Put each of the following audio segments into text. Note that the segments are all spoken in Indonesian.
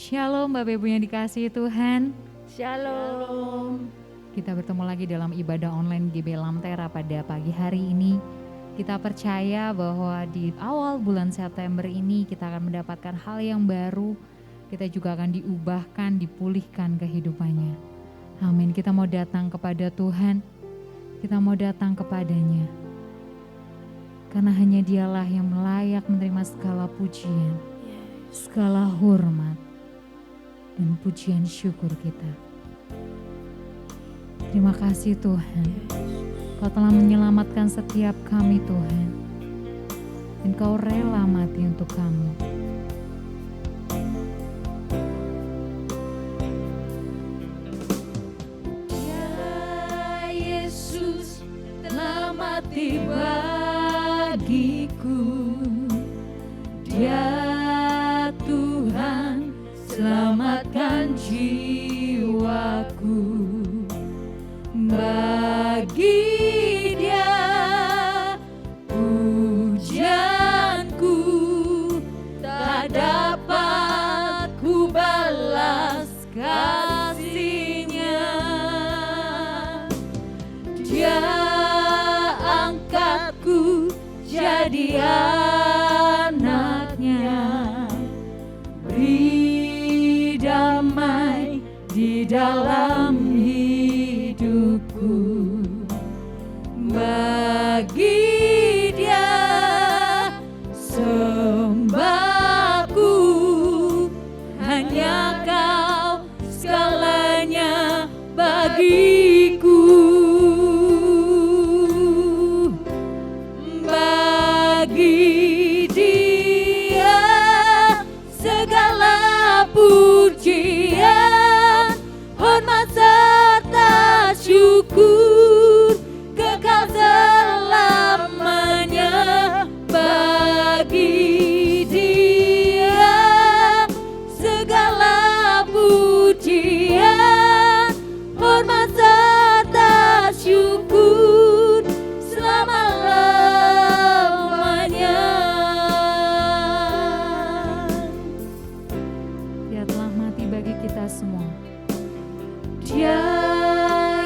Shalom Bapak Ibu yang dikasihi Tuhan. Shalom. Kita bertemu lagi dalam ibadah online GB Lamtera pada pagi hari ini. Kita percaya bahwa di awal bulan September ini kita akan mendapatkan hal yang baru. Kita juga akan diubahkan, dipulihkan kehidupannya. Amin. Kita mau datang kepada Tuhan. Kita mau datang kepadanya. Karena hanya Dialah yang layak menerima segala pujian, segala hormat, dan pujian syukur kita. Terima kasih Tuhan, Kau telah menyelamatkan setiap kami Tuhan, dan Kau rela mati untuk kami. Ya Yesus telah mati bagiku, Dia Tuhan selamatkan jiwaku. Bagi Dia pujianku tak dapat ku balas kasih-Nya. Dia angkatku jadi anak-Nya, beri damai di dalam hidupku. Bagi Dia sembahku, hanya Kau segalanya bagiku. Bagi Dia segala pujian, hormat serta syukur kekal selamanya. Bagi Dia segala pujian, hormat serta syukur selama-lamanya. Dia telah mati bagi kita semua. Dia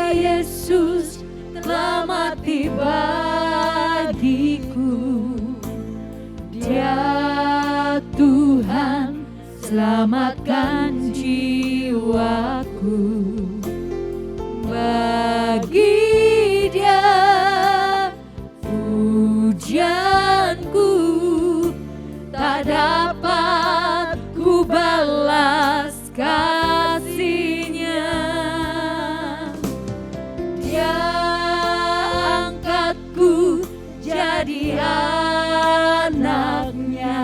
Yesus telah mati bagiku, Dia Tuhan selamatkan jiwaku. Bagi Dia pujianku tak dapat ku balas kasih-Nya. Dia angkatku jadi anak-Nya,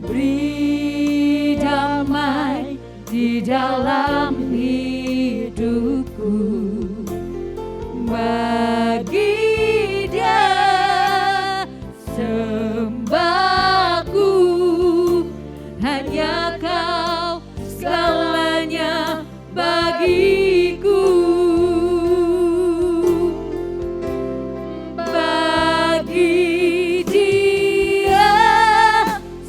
beri damai di dalam hidupku. Bagi Dia sembahku, hanya Kau segalanya bagiku. Bagi Dia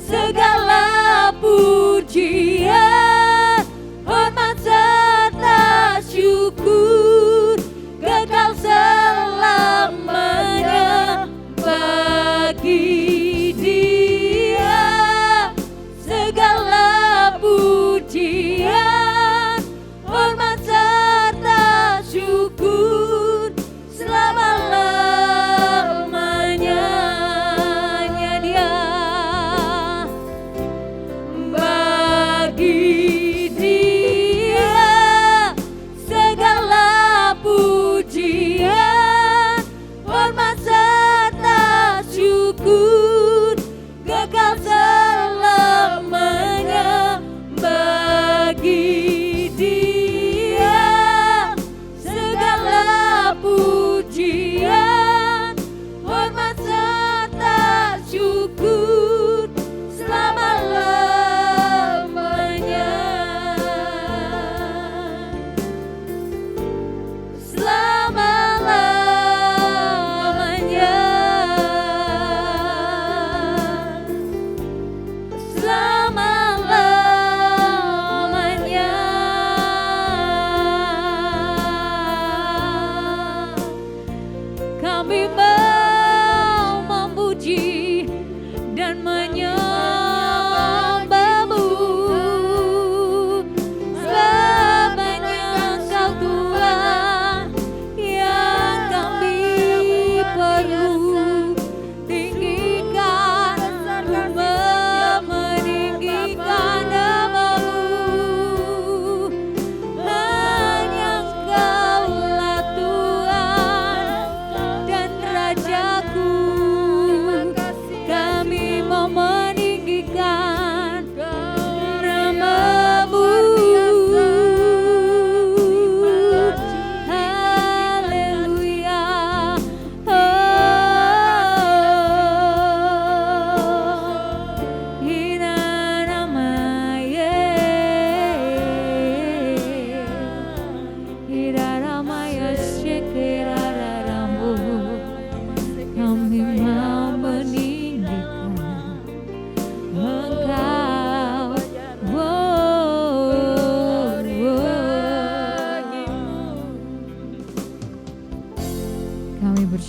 segala pujian, hormat serta syukur kekal selamanya. Bagi Dia segala pujian, hormat serta syukur selama-lamanya. Hanya Dia.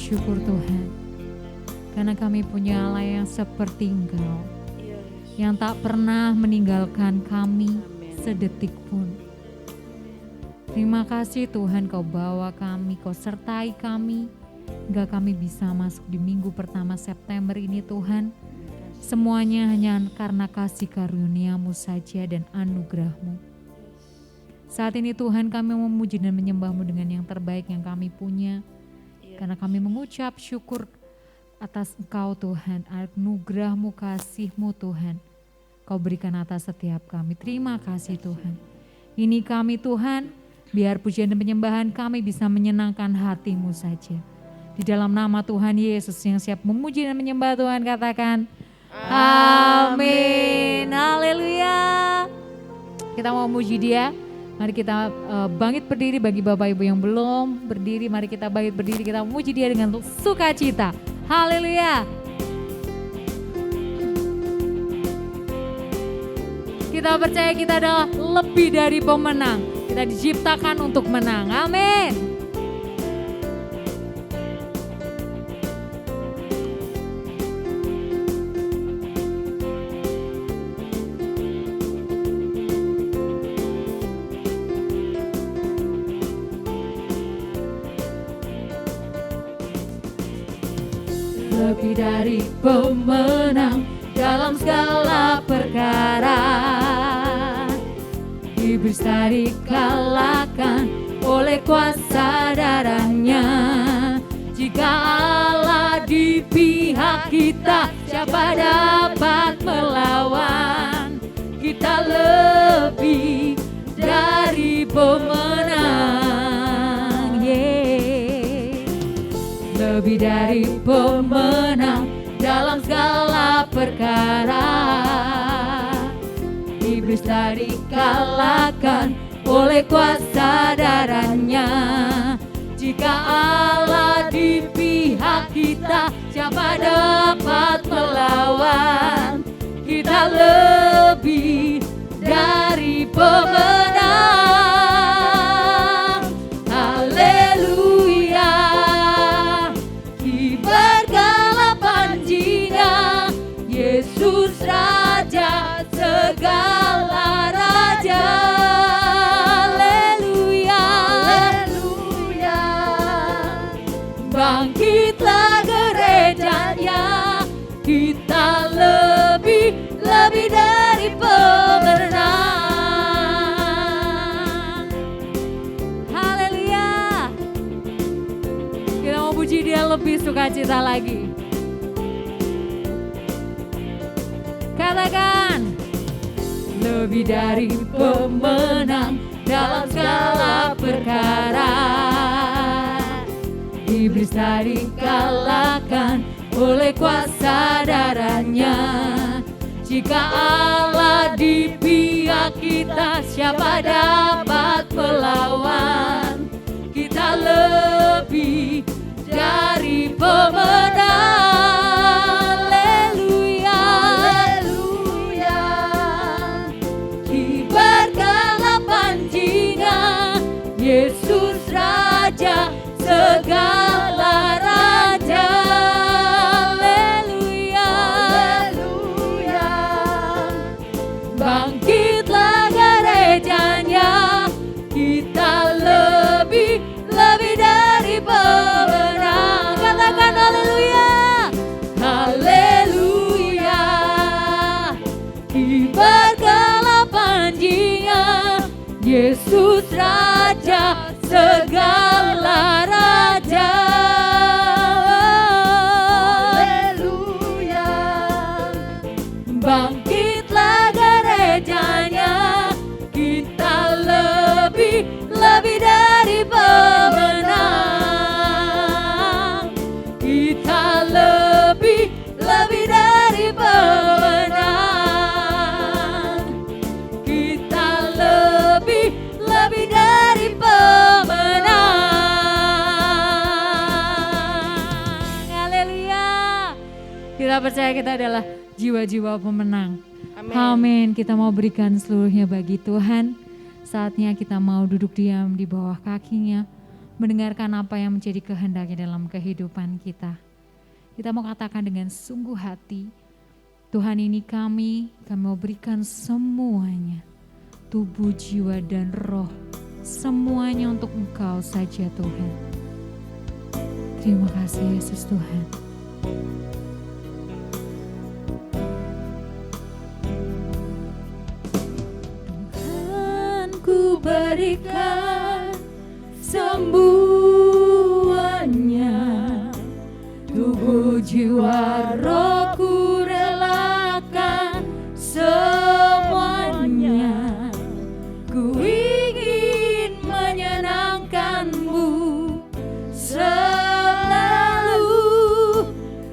bersyukur Tuhan, karena kami punya Allah yang seperti Engkau, yang tak pernah meninggalkan kami sedetik pun. Terima kasih Tuhan, Kau bawa kami, Kau sertai kami, hingga kami bisa masuk di minggu pertama September ini Tuhan. Semuanya hanya karena kasih karunia-Mu saja dan anugerah-Mu. Saat ini Tuhan, kami memuji dan menyembah-Mu dengan yang terbaik yang kami punya, karena kami mengucap syukur atas Engkau Tuhan, anugerah-Mu, kasih-Mu Tuhan, Kau berikan atas setiap kami. Terima kasih Tuhan. Ini kami Tuhan, biar pujian dan penyembahan kami bisa menyenangkan hati-Mu saja. Di dalam nama Tuhan Yesus yang siap memuji dan menyembah Tuhan, katakan amin. Haleluya. Kita mau memuji Dia. Mari kita bangkit berdiri. Bagi Bapak Ibu yang belum berdiri, mari kita bangkit berdiri. Kita memuji Dia dengan sukacita. Haleluya. Kita percaya kita adalah lebih dari pemenang. Kita diciptakan untuk menang. Amin. Lebih dari pemenang dalam segala perkara. Iblis tak dikalahkan oleh kuasa darahnya. Jika Allah di pihak kita, siapa dapat melawan? Kita lebih dari pemenang, lebih dari pemenang dalam segala perkara. Iblis tak dikalahkan oleh kuasa darahnya. Jika Allah di pihak kita, siapa dapat melawan? Kita lebih dari pemenang. Haleluya. Kibarkanlah panjinya, Yesus Raja segala raja. Haleluya. Haleluya. Bangkitlah gerejanya, kita lebih dari pemenang. Haleluya. Kita mau puji Dia lebih sukacita lagi. Katakan lebih dari pemenang dalam segala perkara. Iblis tak dikalahkan oleh kuasa darahnya. Jika Allah di pihak kita, siapa dapat melawan? Kita lebih dari pemenang. Haleluya. Haleluya. Kibarkanlah panjinya, Yesus Raja segala raja. Haleluya. Haleluya. Bangkitlah gerejanya, kita lebih dari pemenang. Katakan haleluya. Haleluya. Kibarkanlah panjinya, Yesus Raja segala raja. Haleluya. Bangkitlah gerejanya, kita lebih dari pemenang. Kita lebih dari pemenang. Kita lebih dari pemenang. Haleluya. Kita percaya kita adalah jiwa-jiwa pemenang. Amin. Kita mau berikan seluruhnya bagi Tuhan. Saatnya kita mau duduk diam di bawah kakinya, mendengarkan apa yang menjadi kehendaknya dalam kehidupan kita. Kita mau katakan dengan sungguh hati, Tuhan ini kami mau berikan semuanya, tubuh, jiwa, dan roh, semuanya untuk Engkau saja Tuhan. Terima kasih Yesus Tuhan. Tuhan, ku berikan semuanya, tubuh, jiwa, rohku relakan semuanya. Ku ingin menyenangkan-Mu selalu,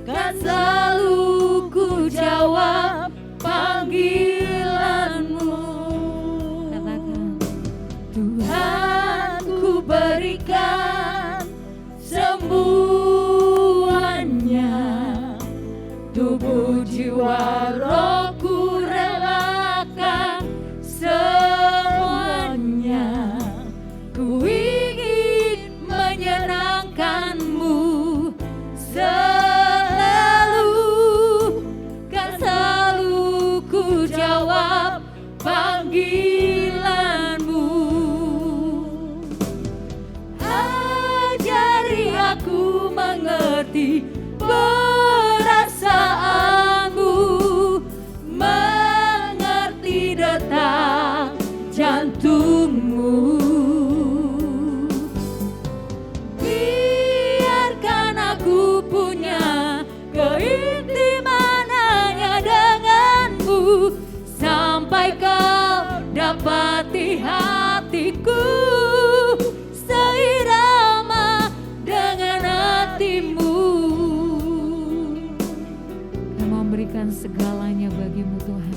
kan selalu ku jawab panggilan-Mu. Katakan, Tuhan, ku berikan semuanya, tubuh, jiwa, rohku relakan semuanya. Ku ingin menyenangkan-Mu selalu, kan selalu ku jawab panggilan-Mu. Ajari aku mengerti perasaanmu, mengerti detak jantungmu. Biarkan aku punya keintiman hanya denganmu, sampai kau dapati hatiku seirama dengan hatimu. kami mau memberikan segalanya bagimu Tuhan.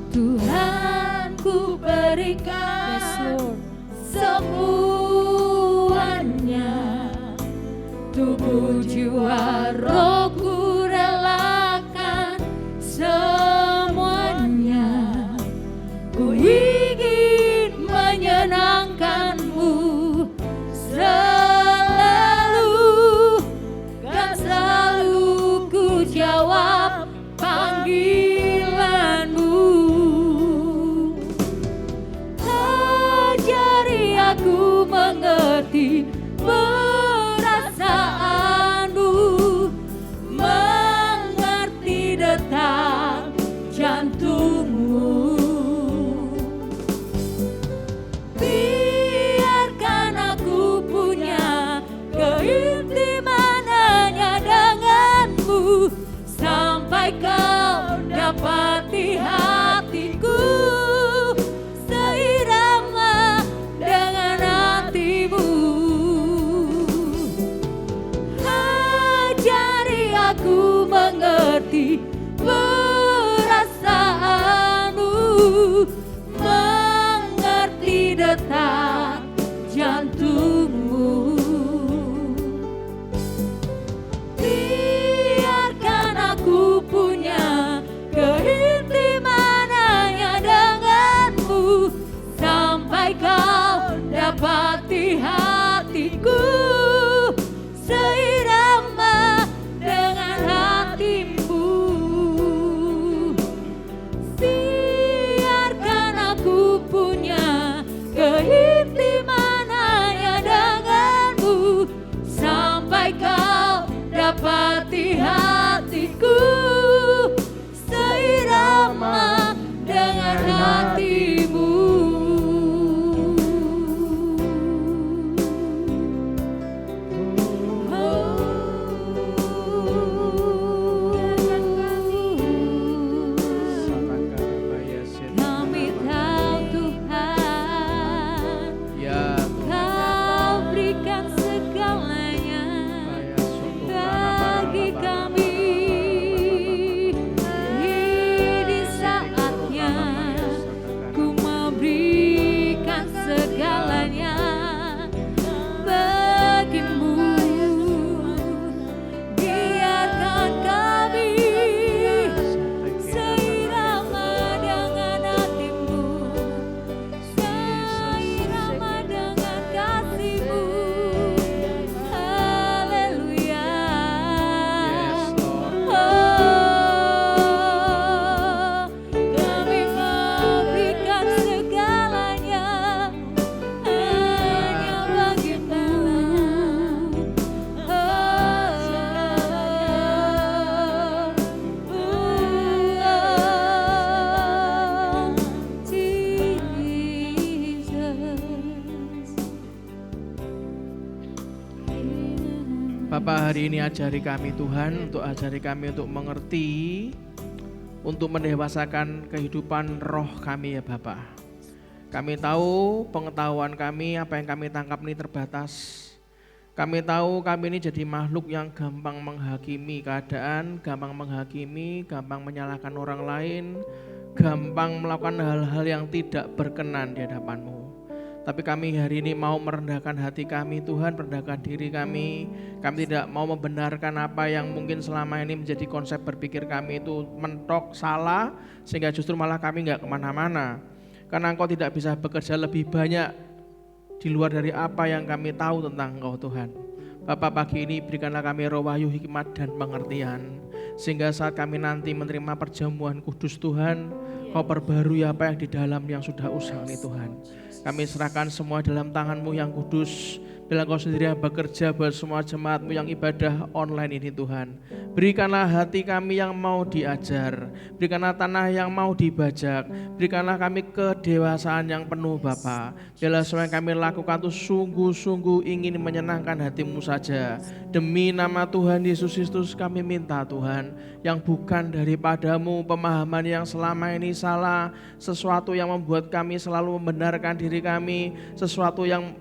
Tuhan, ku berikan semuanya, tubuh, jiwa, rohku relakan semuanya. Ku ingin menyenangkan-Mu selalu, kan selalu ku jawab panggilan-Mu. Ajari aku mengerti perasaanmu, mengerti detak jantungmu. Biarkan aku punya keintiman hanya denganmu, sampai kau dapati hatiku seirama dengan hatimu. Bapa, hari ini ajari kami Tuhan, untuk ajari kami untuk mengerti, untuk mendewasakan kehidupan roh kami ya Bapa. Kami tahu pengetahuan kami, apa yang kami tangkap ini terbatas. Kami tahu kami ini jadi makhluk yang gampang menghakimi keadaan, gampang menghakimi, gampang menyalahkan orang lain, gampang melakukan hal-hal yang tidak berkenan di hadapan-Mu. Tapi kami hari ini mau merendahkan hati kami Tuhan, merendahkan diri kami. Kami tidak mau membenarkan apa yang mungkin selama ini menjadi konsep berpikir kami itu mentok, salah, sehingga justru malah kami gak kemana-mana. Karena Engkau tidak bisa bekerja lebih banyak di luar dari apa yang kami tahu tentang Engkau Tuhan. Bapa, pagi ini berikanlah kami roh wahyu, hikmat dan pengertian, sehingga saat kami nanti menerima perjamuan kudus Tuhan, Kau perbarui apa yang di dalam yang sudah usang ini Tuhan. Kami serahkan semua dalam tangan-Mu yang kudus. Bila Engkau sendiri yang bekerja buat semua jemaat-Mu yang ibadah online ini Tuhan. Berikanlah hati kami yang mau diajar. Berikanlah tanah yang mau dibajak. Berikanlah kami kedewasaan yang penuh Bapa. Bila semua yang kami lakukan itu sungguh-sungguh ingin menyenangkan hati-Mu saja. Demi nama Tuhan Yesus Kristus kami minta Tuhan. Yang bukan daripadamu, pemahaman yang selama ini salah, sesuatu yang membuat kami selalu membenarkan diri kami, sesuatu yang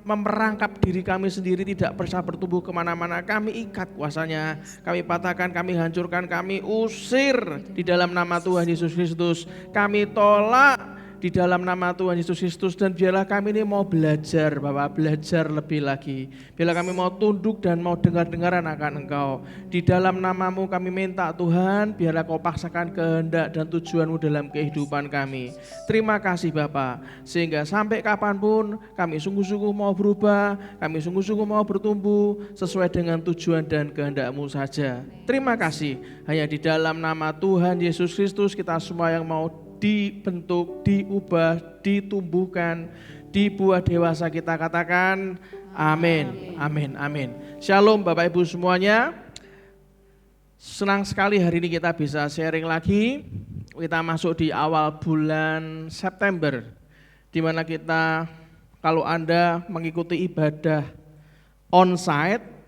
memerangkap diri kami sendiri tidak bisa bertumbuh kemana-mana, kami ikat kuasanya, kami patahkan, kami hancurkan, kami usir di dalam nama Tuhan Yesus Kristus. Kami tolak di dalam nama Tuhan Yesus Kristus, dan biarlah kami ini mau belajar Bapak, belajar lebih lagi. Biarlah kami mau tunduk dan mau dengar-dengaran akan Engkau. Di dalam nama-Mu kami minta Tuhan, biarlah Kau paksakan kehendak dan tujuan-Mu dalam kehidupan kami. Terima kasih Bapak, sehingga sampai kapanpun kami sungguh-sungguh mau berubah, kami sungguh-sungguh mau bertumbuh sesuai dengan tujuan dan kehendak-Mu saja. Terima kasih, hanya di dalam nama Tuhan Yesus Kristus kita semua yang mau dibentuk, diubah, ditumbuhkan, dibuat dewasa, kita katakan amin, amin, amin. Shalom Bapak Ibu semuanya. Senang sekali hari ini kita bisa sharing lagi. Kita masuk di awal bulan September, di mana kita, kalau Anda mengikuti ibadah onsite,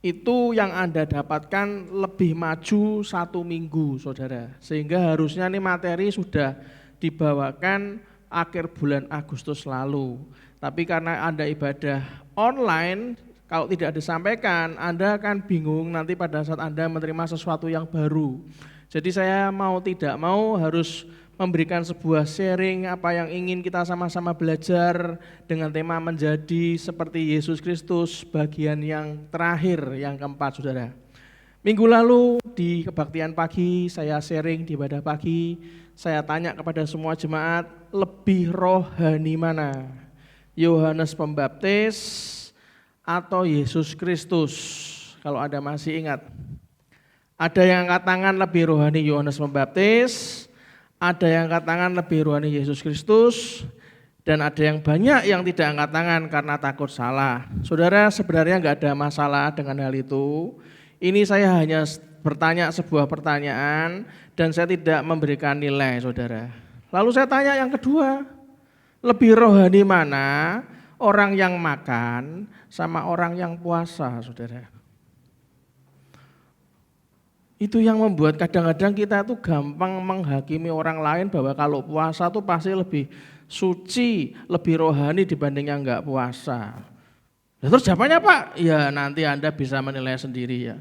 itu yang Anda dapatkan lebih maju 1 minggu saudara, sehingga harusnya ini materi sudah dibawakan akhir bulan Agustus lalu, tapi karena Anda ibadah online, kalau tidak disampaikan Anda akan bingung nanti pada saat Anda menerima sesuatu yang baru. Jadi saya mau tidak mau harus memberikan sebuah sharing apa yang ingin kita sama-sama belajar dengan tema menjadi seperti Yesus Kristus, bagian yang terakhir, yang keempat saudara. Minggu lalu di kebaktian pagi saya sharing di ibadah pagi, saya tanya kepada semua jemaat, lebih rohani mana? Yohanes Pembaptis atau Yesus Kristus? Kalau Anda masih ingat. Ada yang angkat tangan lebih rohani Yohanes Pembaptis, ada yang angkat tangan lebih rohani Yesus Kristus, dan ada yang banyak yang tidak angkat tangan karena takut salah. Saudara, sebenarnya enggak ada masalah dengan hal itu. Ini saya hanya bertanya sebuah pertanyaan dan saya tidak memberikan nilai saudara. Lalu saya tanya yang kedua, lebih rohani mana orang yang makan sama orang yang puasa saudara? Itu yang membuat kadang-kadang kita tuh gampang menghakimi orang lain bahwa kalau puasa tuh pasti lebih suci, lebih rohani dibanding yang enggak puasa. Nah, terus jawabannya Pak, ya nanti Anda bisa menilai sendiri ya.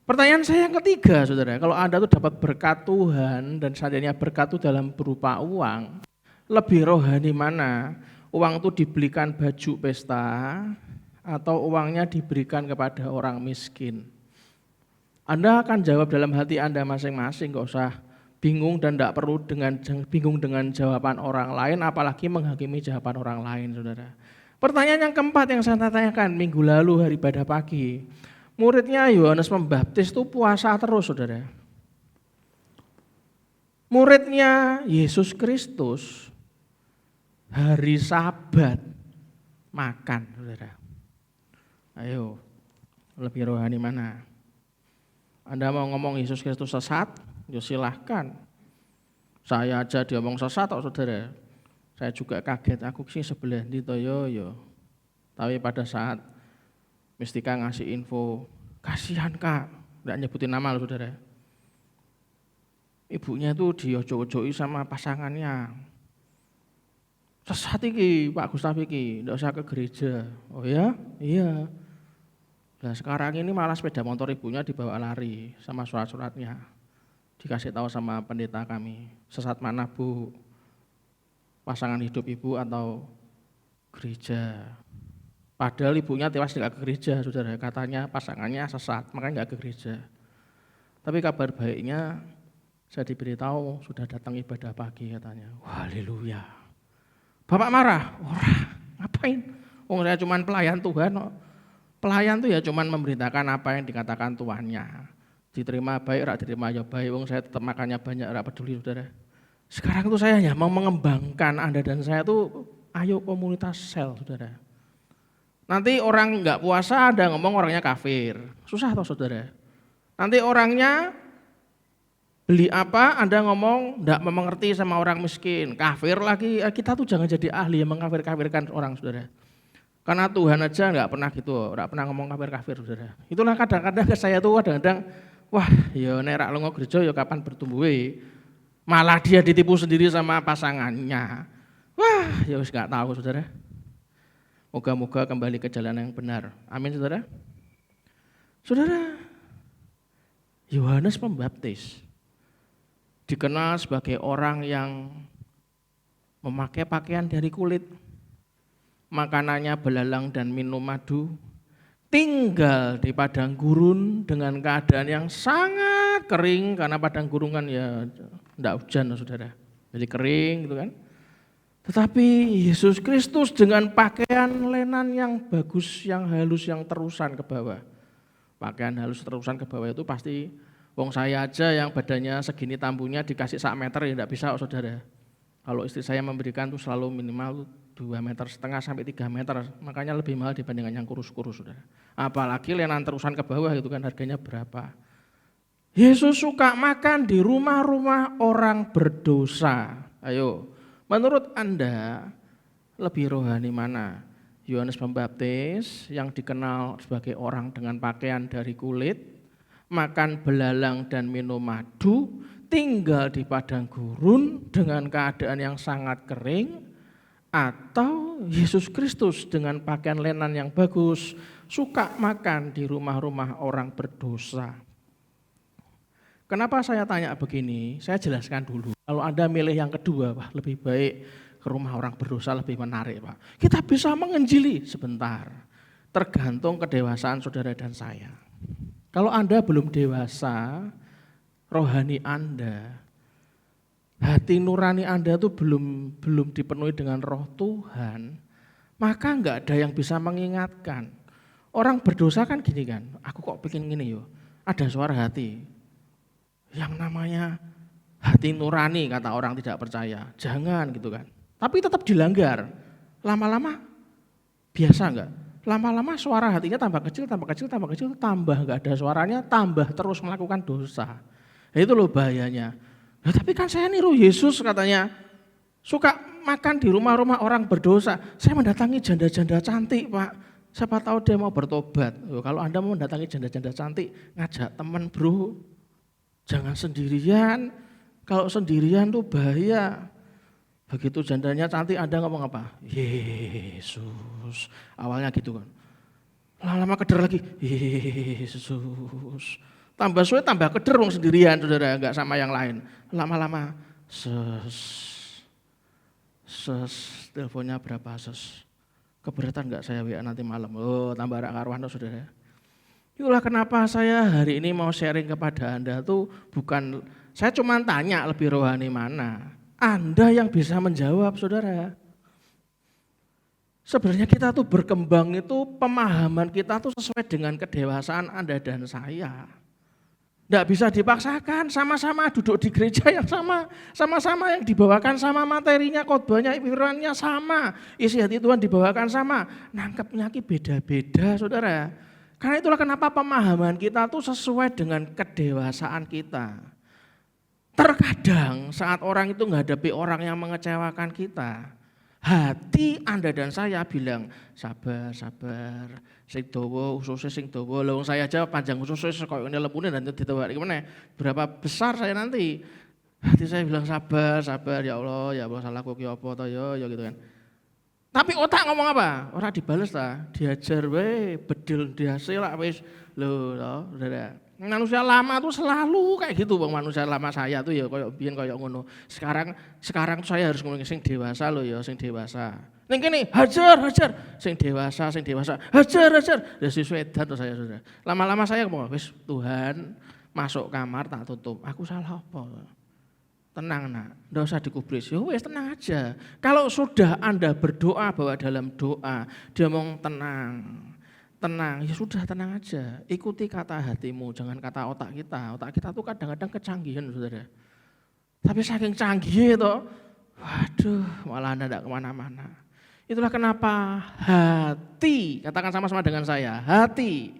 Pertanyaan saya yang ketiga saudara, kalau Anda tuh dapat berkat Tuhan dan seandainya berkat itu dalam berupa uang, lebih rohani mana? Uang itu dibelikan baju pesta atau uangnya diberikan kepada orang miskin? Anda akan jawab dalam hati Anda masing-masing, gak usah bingung dan tidak perlu bingung dengan jawaban orang lain, apalagi menghakimi jawaban orang lain saudara. Pertanyaan yang keempat yang saya tanyakan minggu lalu hari ibadah pagi, muridnya Yohanes Pembaptis itu puasa terus saudara. Muridnya Yesus Kristus hari Sabat makan saudara. Ayo, lebih rohani mana? Anda mau ngomong Yesus Kristus sesat? Ya silahkan. Saya aja diomong sesat kok saudara. Saya juga kaget, aku sih sebelah di toyo. Tapi pada saat Mistika ngasih info, kasihan Kak, enggak nyebutin nama loh saudara. Ibunya itu diojo-ojoi sama pasangannya. Sesat iki Pak Gustaf iki, enggak usah ke gereja. Oh ya? Iya. Nah sekarang ini malah sepeda motor ibunya dibawa lari sama surat-suratnya. Dikasih tahu sama pendeta kami, sesat mana Bu? Pasangan hidup ibu atau gereja? Padahal ibunya tewas tidak ke gereja, saudara. Katanya pasangannya sesat, makanya nggak ke gereja. Tapi kabar baiknya saya diberitahu sudah datang ibadah pagi katanya. Wah, haleluya. Bapak marah? Orang ngapain? Saya cuma pelayan Tuhan. Pelayan tuh ya cuma memberitakan apa yang dikatakan tuannya. Diterima baik, rak diterima ya baik. Saya tetap makannya banyak, rak peduli saudara. Sekarang tuh saya hanya mau mengembangkan Anda dan saya tuh ayo komunitas sel saudara. Nanti orang nggak puasa ada ngomong orangnya kafir, susah toh saudara. Nanti orangnya beli apa Anda ngomong nggak mengerti sama orang miskin, kafir lagi. Kita tuh jangan jadi ahli yang mengkafir-kafirkan orang saudara. Karena Tuhan aja nggak pernah gitu, nggak pernah ngomong kafir-kafir saudara. Itulah kadang-kadang ke saya tuh kadang-kadang, wah ya nek rak lunga gereja ya kapan bertumbuh. Malah dia ditipu sendiri sama pasangannya. Wah ya wis nggak tahu saudara. Moga-moga kembali ke jalan yang benar. Amin saudara. Saudara, Yohanes Pembaptis dikenal sebagai orang yang memakai pakaian dari kulit, makanannya belalang dan minum madu, tinggal di padang gurun dengan keadaan yang sangat kering karena padang gurun kan ya enggak hujan saudara, jadi kering gitu kan. Tetapi Yesus Kristus dengan pakaian lenan yang bagus, yang halus, yang terusan ke bawah. Pakaian halus terusan ke bawah itu pasti wong saya aja yang badannya segini tambunya dikasih 1 meter ya enggak bisa saudara. Kalau istri saya memberikan tuh selalu minimal 2,5 meter sampai 3 meter, makanya lebih mahal dibandingkan yang kurus-kurus saudara. Apalagi lenan terusan ke bawah itu kan harganya berapa. Yesus suka makan di rumah-rumah orang berdosa. Ayo, menurut Anda lebih rohani mana? Yohanes Pembaptis yang dikenal sebagai orang dengan pakaian dari kulit, makan belalang dan minum madu, tinggal di padang gurun dengan keadaan yang sangat kering, atau Yesus Kristus dengan pakaian lenan yang bagus, suka makan di rumah-rumah orang berdosa. Kenapa saya tanya begini? Saya jelaskan dulu. Kalau Anda milih yang kedua, wah lebih baik ke rumah orang berdosa lebih menarik Pak. Kita bisa menginjili sebentar. Tergantung kedewasaan saudara dan saya. Kalau Anda belum dewasa, rohani Anda, hati nurani Anda itu belum dipenuhi dengan roh Tuhan, maka enggak ada yang bisa mengingatkan. Orang berdosa kan gini kan, aku kok bikin gini yo, ada suara hati. Yang namanya hati nurani kata orang tidak percaya, jangan gitu kan. Tapi tetap dilanggar, lama-lama biasa enggak? Lama-lama suara hatinya tambah kecil, tambah enggak ada suaranya, tambah terus melakukan dosa. Itu loh bahayanya. Nah, tapi kan saya niru Yesus katanya, suka makan di rumah-rumah orang berdosa. Saya mendatangi janda-janda cantik Pak, siapa tahu dia mau bertobat. Kalau Anda mau mendatangi janda-janda cantik, ngajak teman bro, jangan sendirian. Kalau sendirian tuh bahaya. Begitu jandanya cantik Anda ngomong apa? Yesus. Awalnya gitu kan. Lama-lama keder lagi. Yesus. Tambah suwe tambah keder wong sendirian saudara, enggak sama yang lain. Lama-lama teleponnya berapa keberatan enggak saya WA nanti malam. Oh, tambah rak karuan saudara. Itulah kenapa saya hari ini mau sharing kepada Anda tuh bukan, saya cuma tanya lebih rohani mana. Anda yang bisa menjawab saudara. Sebenarnya kita tuh berkembang itu pemahaman kita tuh sesuai dengan kedewasaan Anda dan saya. Tidak bisa dipaksakan, sama-sama duduk di gereja yang sama-sama yang dibawakan sama materinya, khotbahnya, firman-nya sama, isi hati Tuhan dibawakan sama, nangkepnya beda-beda saudara. Karena itulah kenapa pemahaman kita tuh sesuai dengan kedewasaan kita. Terkadang saat orang itu menghadapi orang yang mengecewakan kita, Hati Anda dan saya bilang, sabar, sing dawa, ususnya sing dawa. Lah saya aja panjang ususnya koyo ngene lepune dan ditawari kemana? Berapa besar saya nanti? Hati saya bilang sabar, ya Allah salahku ki apa to ya gitu kan. Tapi otak ngomong apa? Ora dibales ta, diajar wae, bedil diase lah wis. Lho, Saudara. Manusia lama tuh selalu kayak gitu, Bang. Manusia lama saya tuh ya koyo biyen koyo ngono. Sekarang tuh saya harus ngomong sing dewasa loh ya, sing dewasa. Ning kene hajar, sing dewasa, hajar. Ya siswa edan tuh saya Saudara. Lama-lama saya ngomong, wis Tuhan, masuk kamar tak tutup. Aku salah apa? Tenang nak, nggak usah dikubris. Ya wes tenang aja. Kalau sudah Anda berdoa bahwa dalam doa dia ngomong tenang, ya sudah tenang aja. Ikuti kata hatimu, jangan kata otak kita. Otak kita tuh kadang-kadang kecanggihan, Saudara. Tapi saking canggih itu, waduh, malah Anda tidak kemana-mana. Itulah kenapa hati, katakan sama-sama dengan saya, hati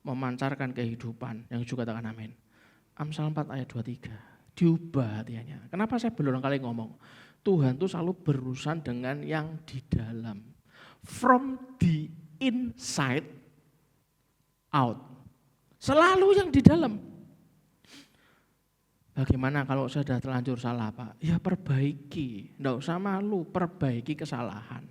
memancarkan kehidupan. Yang juga katakan amin. Amsal 4 ayat 23. Diubah hatinya. Kenapa saya berulang kali ngomong? Tuhan tuh selalu berurusan dengan yang di dalam. From the inside out. Selalu yang di dalam. Bagaimana kalau saya sudah terlanjur salah, Pak? Ya perbaiki. Nggak usah malu, perbaiki kesalahan.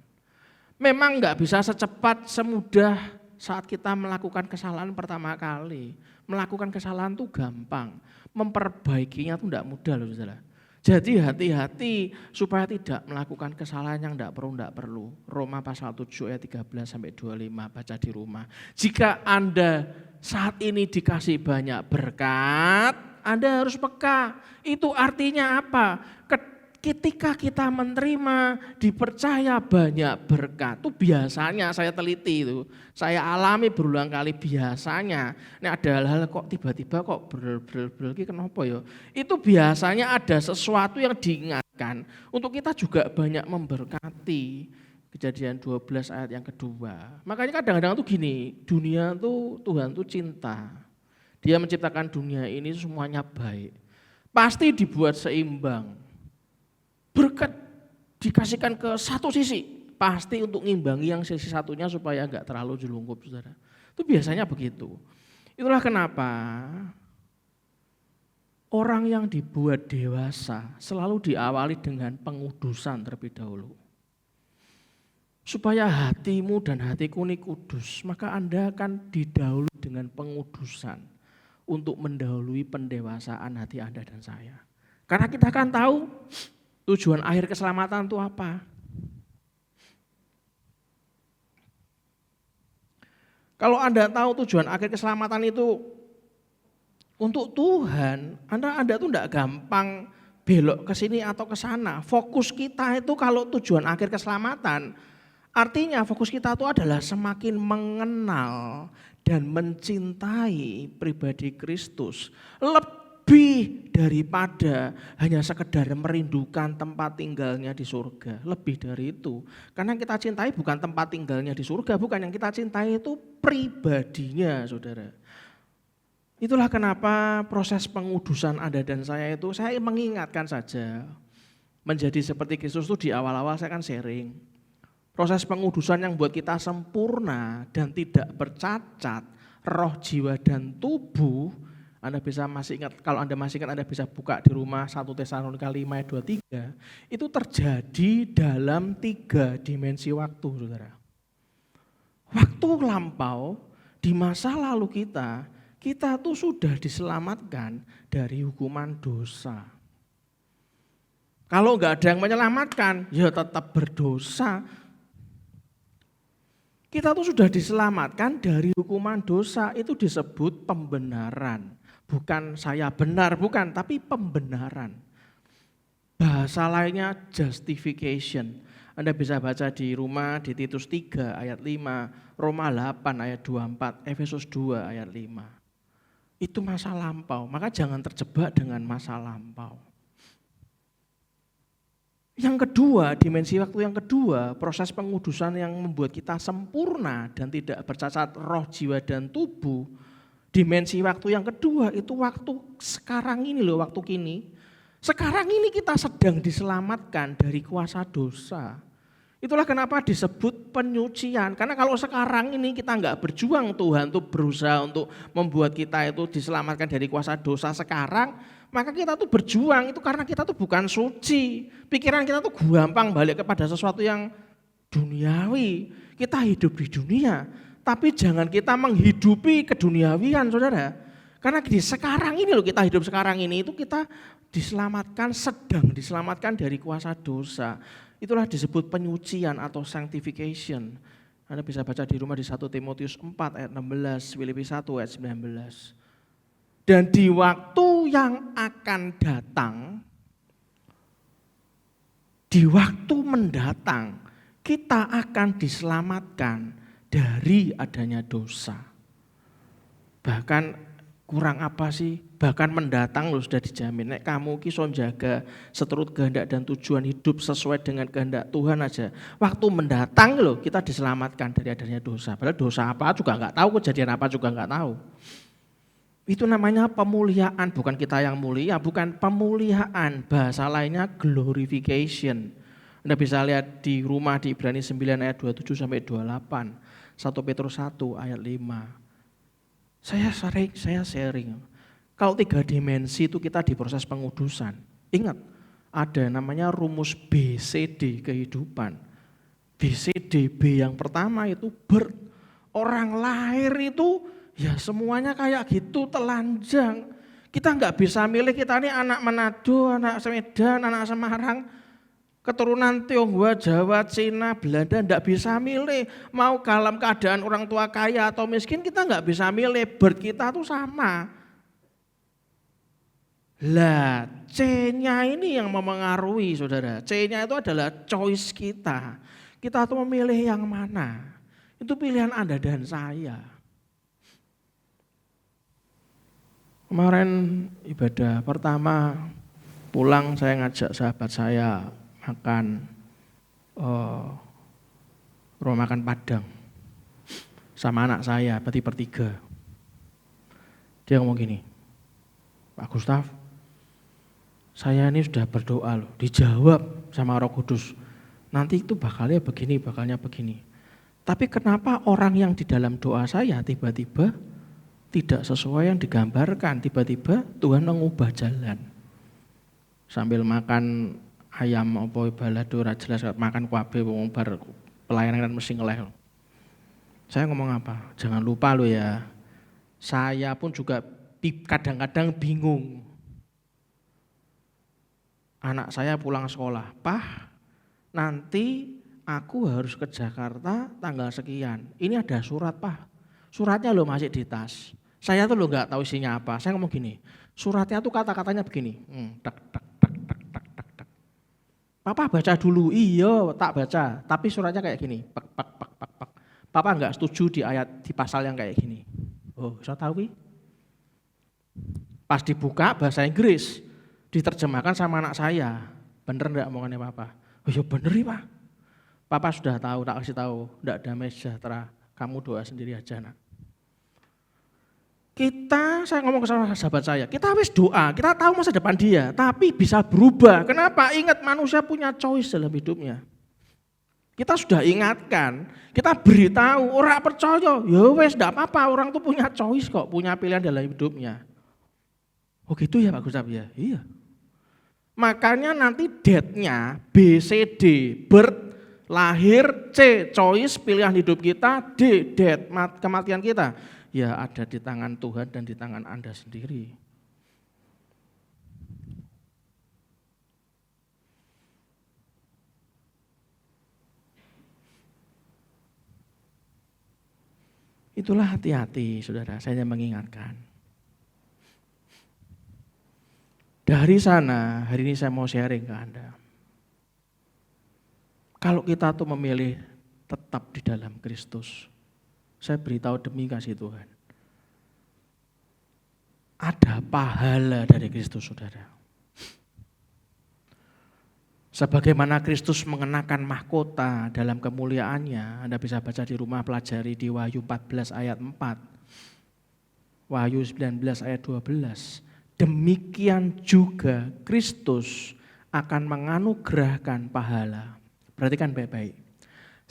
Memang nggak bisa secepat, semudah saat kita melakukan kesalahan pertama kali. Melakukan kesalahan itu gampang. Memperbaikinya itu tidak mudah loh Saudara. Jadi hati-hati supaya tidak melakukan kesalahan yang tidak perlu. Roma pasal 7 ayat 13 sampai 25 baca di rumah. Jika Anda saat ini dikasih banyak berkat, Anda harus peka. Itu artinya apa? Ketika kita menerima, dipercaya banyak berkat, itu biasanya saya teliti itu, saya alami berulang kali biasanya, ini ada hal-hal kok tiba-tiba kok berlagi kenapa ya, itu biasanya ada sesuatu yang diingatkan untuk kita juga banyak memberkati. Kejadian 12 ayat yang kedua, makanya kadang-kadang tuh gini, dunia tuh Tuhan tuh cinta, Dia menciptakan dunia ini semuanya baik, pasti dibuat seimbang. Berkat dikasihkan ke satu sisi, pasti untuk ngimbangi yang sisi satunya supaya enggak terlalu jelungkup, Saudara. Itu biasanya begitu. Itulah kenapa orang yang dibuat dewasa selalu diawali dengan pengudusan terlebih dahulu. Supaya hatimu dan hatiku ini kudus, maka Anda akan didahului dengan pengudusan untuk mendahului pendewasaan hati Anda dan saya. Karena kita akan tahu tujuan akhir keselamatan itu apa? Kalau Anda tahu tujuan akhir keselamatan itu untuk Tuhan, Anda tuh enggak gampang belok ke sini atau ke sana. Fokus kita itu kalau tujuan akhir keselamatan, artinya fokus kita itu adalah semakin mengenal dan mencintai pribadi Kristus. Lebih daripada hanya sekedar merindukan tempat tinggalnya di surga. Lebih dari itu. Karena yang kita cintai bukan tempat tinggalnya di surga, bukan, yang kita cintai itu pribadinya, Saudara. Itulah kenapa proses pengudusan Anda dan saya itu, saya mengingatkan saja. Menjadi seperti Kristus itu di awal-awal saya kan sharing. Proses pengudusan yang buat kita sempurna dan tidak bercacat, roh, jiwa, dan tubuh. Anda bisa masih ingat, kalau Anda masih ingat Anda bisa buka di rumah 1 Tesalonika 5 ayat 23. Itu terjadi dalam 3 dimensi waktu, Saudara. Waktu lampau, di masa lalu kita tuh sudah diselamatkan dari hukuman dosa. Kalau enggak ada yang menyelamatkan, ya tetap berdosa. Kita tuh sudah diselamatkan dari hukuman dosa, itu disebut pembenaran. Bukan saya benar, bukan, tapi pembenaran. Bahasa lainnya justification. Anda bisa baca di rumah di Titus 3 ayat 5, Roma 8 ayat 24, Efesus 2 ayat 5. Itu masa lampau, maka jangan terjebak dengan masa lampau. Yang kedua, dimensi waktu yang kedua, proses pengudusan yang membuat kita sempurna dan tidak bercacat roh, jiwa, dan tubuh. Dimensi waktu yang kedua itu waktu sekarang ini waktu kini. Sekarang ini kita sedang diselamatkan dari kuasa dosa. Itulah kenapa disebut penyucian. Karena kalau sekarang ini kita nggak berjuang, Tuhan tuh berusaha untuk membuat kita itu diselamatkan dari kuasa dosa sekarang, maka kita tuh berjuang itu karena kita tuh bukan suci. Pikiran kita tuh gampang balik kepada sesuatu yang duniawi. Kita hidup di dunia, tapi jangan kita menghidupi keduniawian, saudara. Karena di sekarang ini loh, kita hidup sekarang ini itu kita diselamatkan, sedang diselamatkan dari kuasa dosa. Itulah disebut penyucian atau sanctification. Anda bisa baca di rumah di 1 Timotius 4 ayat 16, Filipi 1 ayat 19. Dan di waktu yang akan datang, di waktu mendatang, kita akan diselamatkan dari adanya dosa. Bahkan kurang apa sih? Bahkan mendatang loh sudah dijamin. Nek kamu kisah jaga seturut kehendak dan tujuan hidup sesuai dengan kehendak Tuhan aja. Waktu mendatang loh kita diselamatkan dari adanya dosa. Padahal dosa apa juga nggak tahu, kejadian apa juga nggak tahu. Itu namanya pemuliaan, bukan kita yang mulia, bukan pemuliaan. Bahasa lainnya glorification. Anda bisa lihat di rumah di Ibrani 9 ayat 27 sampai 28. 1 Petrus 1 ayat 5. Saya sharing. Kalau 3 dimensi itu kita di proses pengudusan. Ingat, ada namanya rumus BCD kehidupan. BCDB yang pertama itu birth. Orang lahir itu ya semuanya kayak gitu, telanjang. Kita nggak bisa milih kita ini anak Manado, anak Medan, anak Semarang, keturunan Tionghoa, Jawa, Cina, Belanda, enggak bisa milih. Mau dalam keadaan orang tua kaya atau miskin, kita enggak bisa milih. Birth kita tuh sama. Lah, C-nya ini yang memengaruhi, saudara. C-nya itu adalah choice kita. Kita tuh memilih yang mana. Itu pilihan Anda dan saya. Kemarin ibadah pertama, pulang saya ngajak sahabat saya makan rumah makan Padang sama anak saya, bertiga. Dia ngomong gini, Pak Gustaf, saya ini sudah berdoa loh, dijawab sama Roh Kudus. Nanti itu bakalnya begini. Tapi kenapa orang yang di dalam doa saya tiba-tiba tidak sesuai yang digambarkan, tiba-tiba Tuhan mengubah jalan. Sambil makan ayam apa balado ora jelas makan kuabe wong bar pelayanan kan mesti ngeleh. Saya ngomong apa? Jangan lupa lo ya. Saya pun juga kadang-kadang bingung. Anak saya pulang sekolah, "Pah, nanti aku harus ke Jakarta tanggal sekian. Ini ada surat, Pah. Suratnya lo masih di tas." Saya tuh lo nggak tahu isinya apa. Saya ngomong gini, suratnya tuh kata-katanya begini. Papa baca dulu, iya tak baca, tapi suratnya kayak gini. Papa enggak setuju di pasal yang kayak gini. Oh, saya tahu. Pas dibuka bahasa Inggris, diterjemahkan sama anak saya. Bener enggak omongannya Papa? Oh ya bener ya Pak. Papa sudah tahu, tak kasih tahu, enggak damai sejahtera. Kamu doa sendiri aja nak. Saya ngomong ke sahabat saya, kita wis doa, kita tahu masa depan dia, tapi bisa berubah. Kenapa? Ingat manusia punya choice dalam hidupnya. Kita sudah ingatkan, kita beritahu, orang percaya, ya wis enggak apa-apa, orang tuh punya choice kok, punya pilihan dalam hidupnya. Oh gitu ya Pak Gustaf ya? Iya. Makanya nanti date-nya B, C, D, birth, lahir, C, choice, pilihan hidup kita, D, death, kematian kita. Ya ada di tangan Tuhan dan di tangan Anda sendiri. Itulah hati-hati saudara, saya mengingatkan. Dari sana, hari ini saya mau sharing ke Anda. Kalau kita tuh memilih tetap di dalam Kristus, saya beritahu demi kasih Tuhan. Ada pahala dari Kristus, saudara. Sebagaimana Kristus mengenakan mahkota dalam kemuliaannya, Anda bisa baca di rumah, pelajari di Wahyu 14 ayat 4. Wahyu 19 ayat 12. Demikian juga Kristus akan menganugerahkan pahala. Perhatikan baik-baik.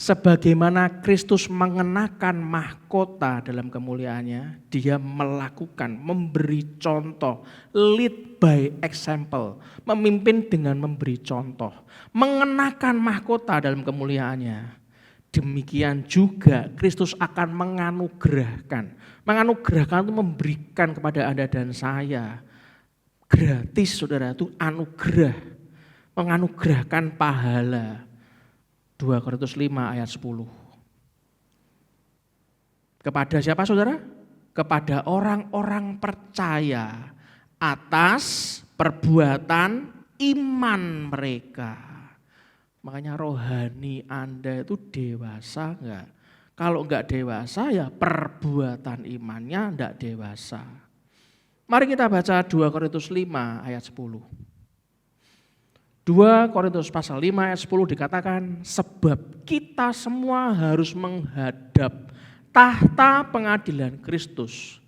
Sebagaimana Kristus mengenakan mahkota dalam kemuliaannya, dia melakukan, memberi contoh, lead by example, memimpin dengan memberi contoh, mengenakan mahkota dalam kemuliaannya. Demikian juga Kristus akan menganugerahkan. Menganugerahkan itu memberikan kepada Anda dan saya. Gratis, saudara, itu anugerah. Menganugerahkan pahala. 2 Korintus 5 ayat 10. Kepada siapa, saudara? Kepada orang-orang percaya atas perbuatan iman mereka. Makanya rohani Anda itu dewasa enggak? Kalau enggak dewasa ya perbuatan imannya enggak dewasa. Mari kita baca 2 Korintus 5 ayat 10. 2 Korintus pasal 5 ayat 10 dikatakan, sebab kita semua harus menghadap tahta pengadilan Kristus,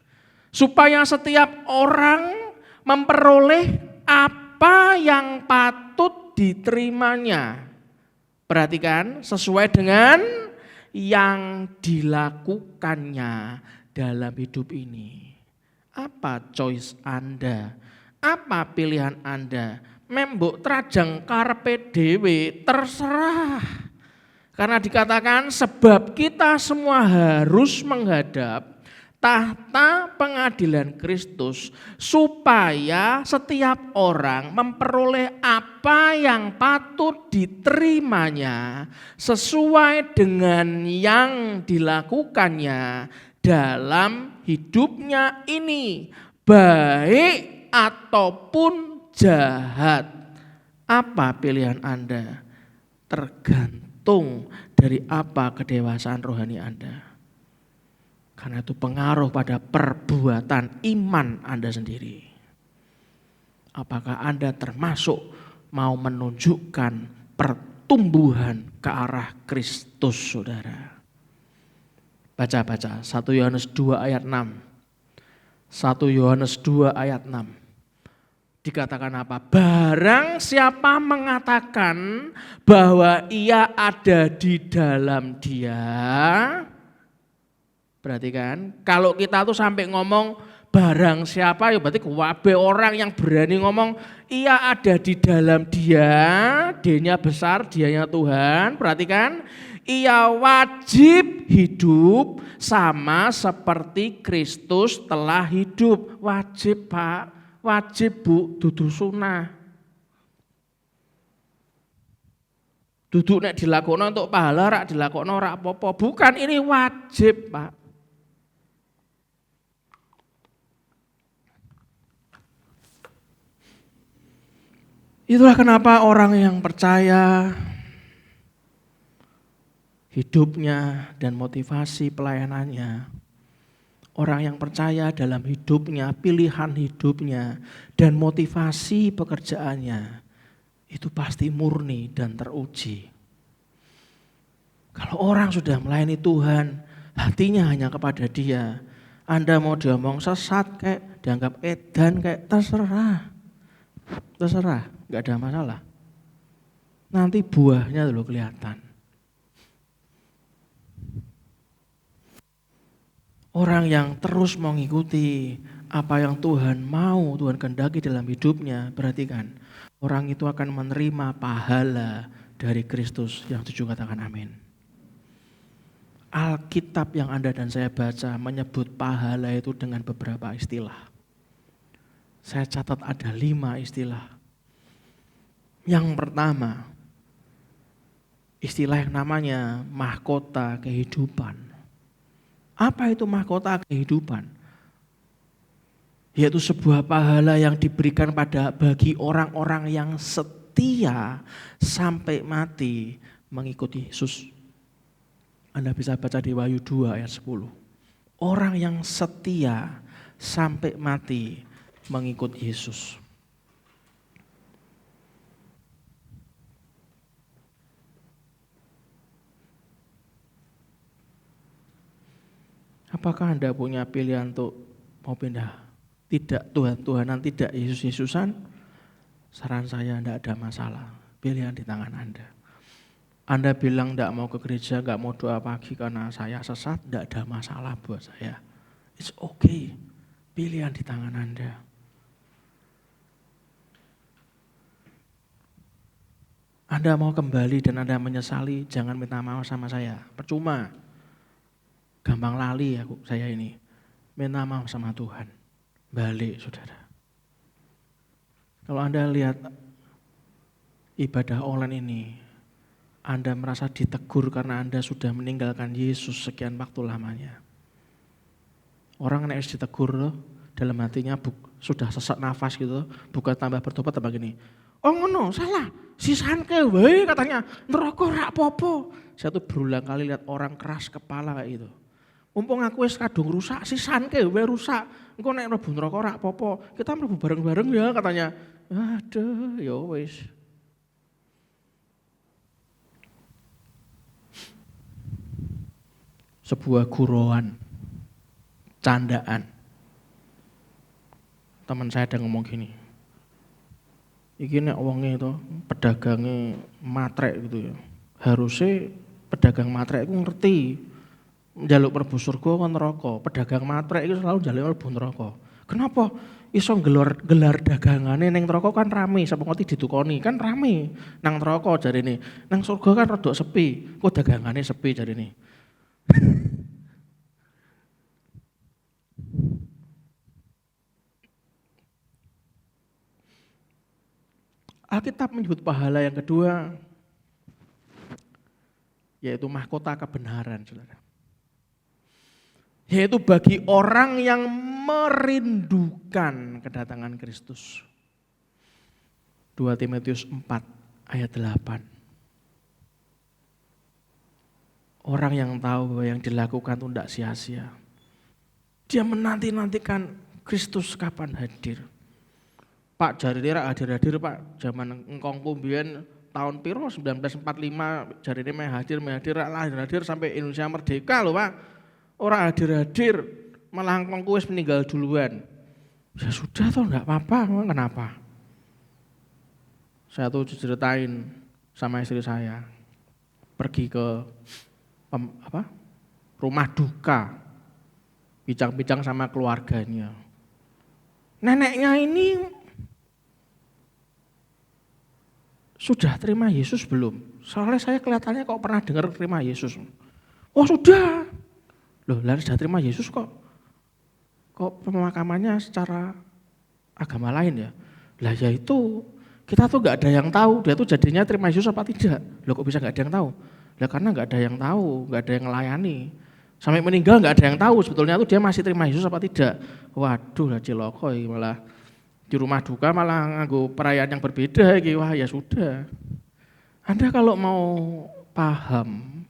supaya setiap orang memperoleh apa yang patut diterimanya. Perhatikan, sesuai dengan yang dilakukannya dalam hidup ini. Apa choice Anda? Apa pilihan Anda? Membok trajang karepe dhewe, terserah. Karena dikatakan sebab kita semua harus menghadap tahta pengadilan Kristus, supaya setiap orang memperoleh apa yang patut diterimanya sesuai dengan yang dilakukannya dalam hidupnya ini, baik ataupun jahat. Apa pilihan Anda? Tergantung dari apa kedewasaan rohani Anda. Karena itu pengaruh pada perbuatan iman Anda sendiri. Apakah Anda termasuk mau menunjukkan pertumbuhan ke arah Kristus, saudara? Baca-baca 1 Yohanes 2 ayat 6. 1 Yohanes 2 ayat 6. Dikatakan apa? Barang siapa mengatakan bahwa ia ada di dalam dia. Perhatikan, kalau kita tuh sampai ngomong barang siapa, ya berarti kuwabe orang yang berani ngomong ia ada di dalam dia, D-nya besar, dianya Tuhan. Perhatikan, ia wajib hidup sama seperti Kristus telah hidup. Wajib, Pak. Wajib, Bu, dudu sunah. Duduk nek dilakokno untuk pahala, rak dilakokno ora apa-apa. Bukan, ini wajib, Pak. Itulah kenapa orang yang percaya hidupnya dan motivasi pelayanannya, orang yang percaya dalam hidupnya, pilihan hidupnya, dan motivasi pekerjaannya, itu pasti murni dan teruji. Kalau orang sudah melayani Tuhan, hatinya hanya kepada Dia. Anda mau diomong sesat kayak, dianggap edan kayak, terserah. Terserah, gak ada masalah. Nanti buahnya dulu kelihatan. Orang yang terus mengikuti apa yang Tuhan mau, Tuhan kehendaki dalam hidupnya, perhatikan, orang itu akan menerima pahala dari Kristus. Yang setuju katakan amin. Alkitab yang Anda dan saya baca menyebut pahala itu dengan beberapa istilah. Saya catat ada 5 istilah. Yang pertama, istilah yang namanya mahkota kehidupan. Apa itu mahkota kehidupan? Yaitu sebuah pahala yang diberikan bagi orang-orang yang setia sampai mati mengikuti Yesus. Anda bisa baca di Wahyu 2 ayat 10. Orang yang setia sampai mati mengikut Yesus. Apakah Anda punya pilihan untuk mau pindah? Tidak, Tuhan-Tuhanan, tidak Yesus-Yesusan? Saran saya tidak ada masalah. Pilihan di tangan Anda. Anda bilang tidak mau ke gereja, nggak mau doa pagi karena saya sesat, tidak ada masalah buat saya. It's okay, pilihan di tangan Anda. Anda mau kembali dan Anda menyesali, jangan minta maaf sama saya. Percuma, gampang lali saya ini. Minta maaf sama Tuhan, balik saudara. Kalau Anda lihat ibadah online ini, Anda merasa ditegur karena Anda sudah meninggalkan Yesus sekian waktu lamanya. Orang nek ditegur loh, dalam hatinya sudah sesak nafas gitu, bukan tambah bertobat tambah gini. Oh ngono, salah. Sisanke wae katanya, neraka rak popo. Saya tuh berulang kali lihat orang keras kepala kayak gitu. Mumpung aku wis kadung rusak, sisanke wae rusak. Engko nek mlebu neraka rak popo, kita mlebu bareng-bareng ya katanya. Aduh, ya wis. Sebuah guroan, candaan. Teman saya ada ngomong gini, iki nek wonge itu pedagangnya matrek gitu ya. Harusnya pedagang matrek itu ngerti njaluk mlebu surga apa neraka. Pedagang matrek itu selalu njaluk mlebu neraka. Kenapa? Iso gelar dagangane ning neraka kan rame, sapa ngerti ditukoni kan rame. Nang neraka jarine, nang surga kan rada sepi. Kok dagangane sepi jarine. Alkitab menyebut pahala yang kedua, yaitu mahkota kebenaran, saudara. Yaitu bagi orang yang merindukan kedatangan Kristus. 2 Timotius 4 ayat 8. Orang yang tahu bahwa yang dilakukan itu tidak sia-sia. Dia menanti-nantikan Kristus kapan hadir. Pak jarine rak hadir-hadir Pak, zaman engkongku mbiyen tahun piro 1945 jarine meh hadir rak hadir sampai Indonesia merdeka lho Pak. Ora hadir-hadir, malah engkongku wis meninggal duluan. Ya sudah toh enggak apa-apa, kenapa? Saya tuh ceritain sama istri saya. Pergi ke rumah duka, bincang-bincang sama keluarganya. Neneknya ini sudah terima Yesus belum? Soalnya saya kelihatannya kok pernah dengar terima Yesus. Oh sudah. Loh, lalu sudah terima Yesus kok pemakamannya secara agama lain ya? Lah ya itu, kita tuh gak ada yang tahu dia tuh jadinya terima Yesus apa tidak. Loh kok bisa gak ada yang tahu? Lah karena gak ada yang tahu, gak ada yang melayani. Sampai meninggal gak ada yang tahu sebetulnya tuh dia masih terima Yesus apa tidak. Waduh lah ciloko malah di rumah duka malah nganggo perayaan yang berbeda gitu. Wah ya sudah. Anda kalau mau paham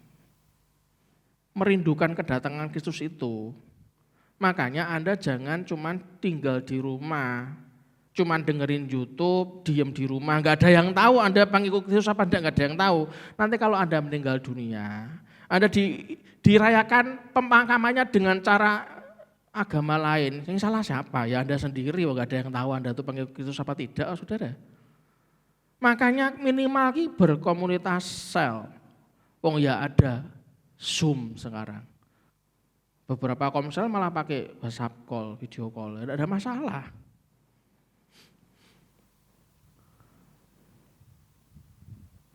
merindukan kedatangan Kristus itu, makanya Anda jangan cuman tinggal di rumah, cuman dengerin YouTube, diem di rumah, nggak ada yang tahu Anda pengikut Kristus apa nggak ada yang tahu. Nanti kalau Anda meninggal dunia, Anda dirayakan pemakamannya dengan cara agama lain, yang salah siapa? Ya Anda sendiri, nggak ada yang tahu Anda itu pengikut Kristus apa tidak, oh, saudara. Makanya minimal berkomunitas sel, wong ya ada Zoom sekarang. Beberapa komsel malah pakai WhatsApp call, video call, tidak ada masalah.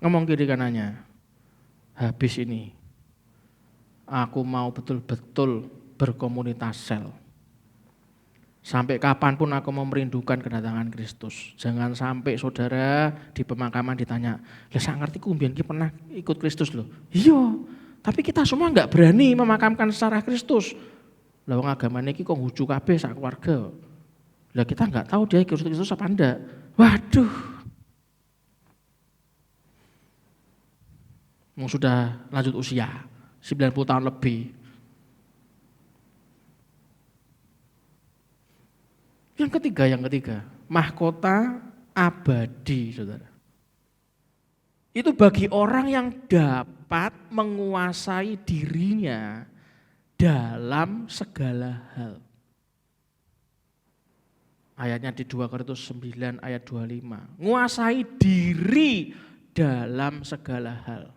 Ngomong kiri kanannya, habis ini aku mau betul-betul berkomunitas sel. Sampai kapanpun aku mau merindukan kedatangan Kristus. Jangan sampai saudara di pemakaman ditanya, lah saya ngerti kumbian ki pernah ikut Kristus loh. Iya, tapi kita semua enggak berani memakamkan secara Kristus. Lah wong agamane iki kok nguju kabeh sak keluarga. Lah kita enggak tahu dia ikut Kristus apa enggak. Waduh. Sudah lanjut usia, 90 tahun lebih. Yang ketiga, mahkota abadi, saudara. Itu bagi orang yang dapat menguasai dirinya dalam segala hal. Ayatnya di 2 Korintus 9 ayat 25. Menguasai diri dalam segala hal.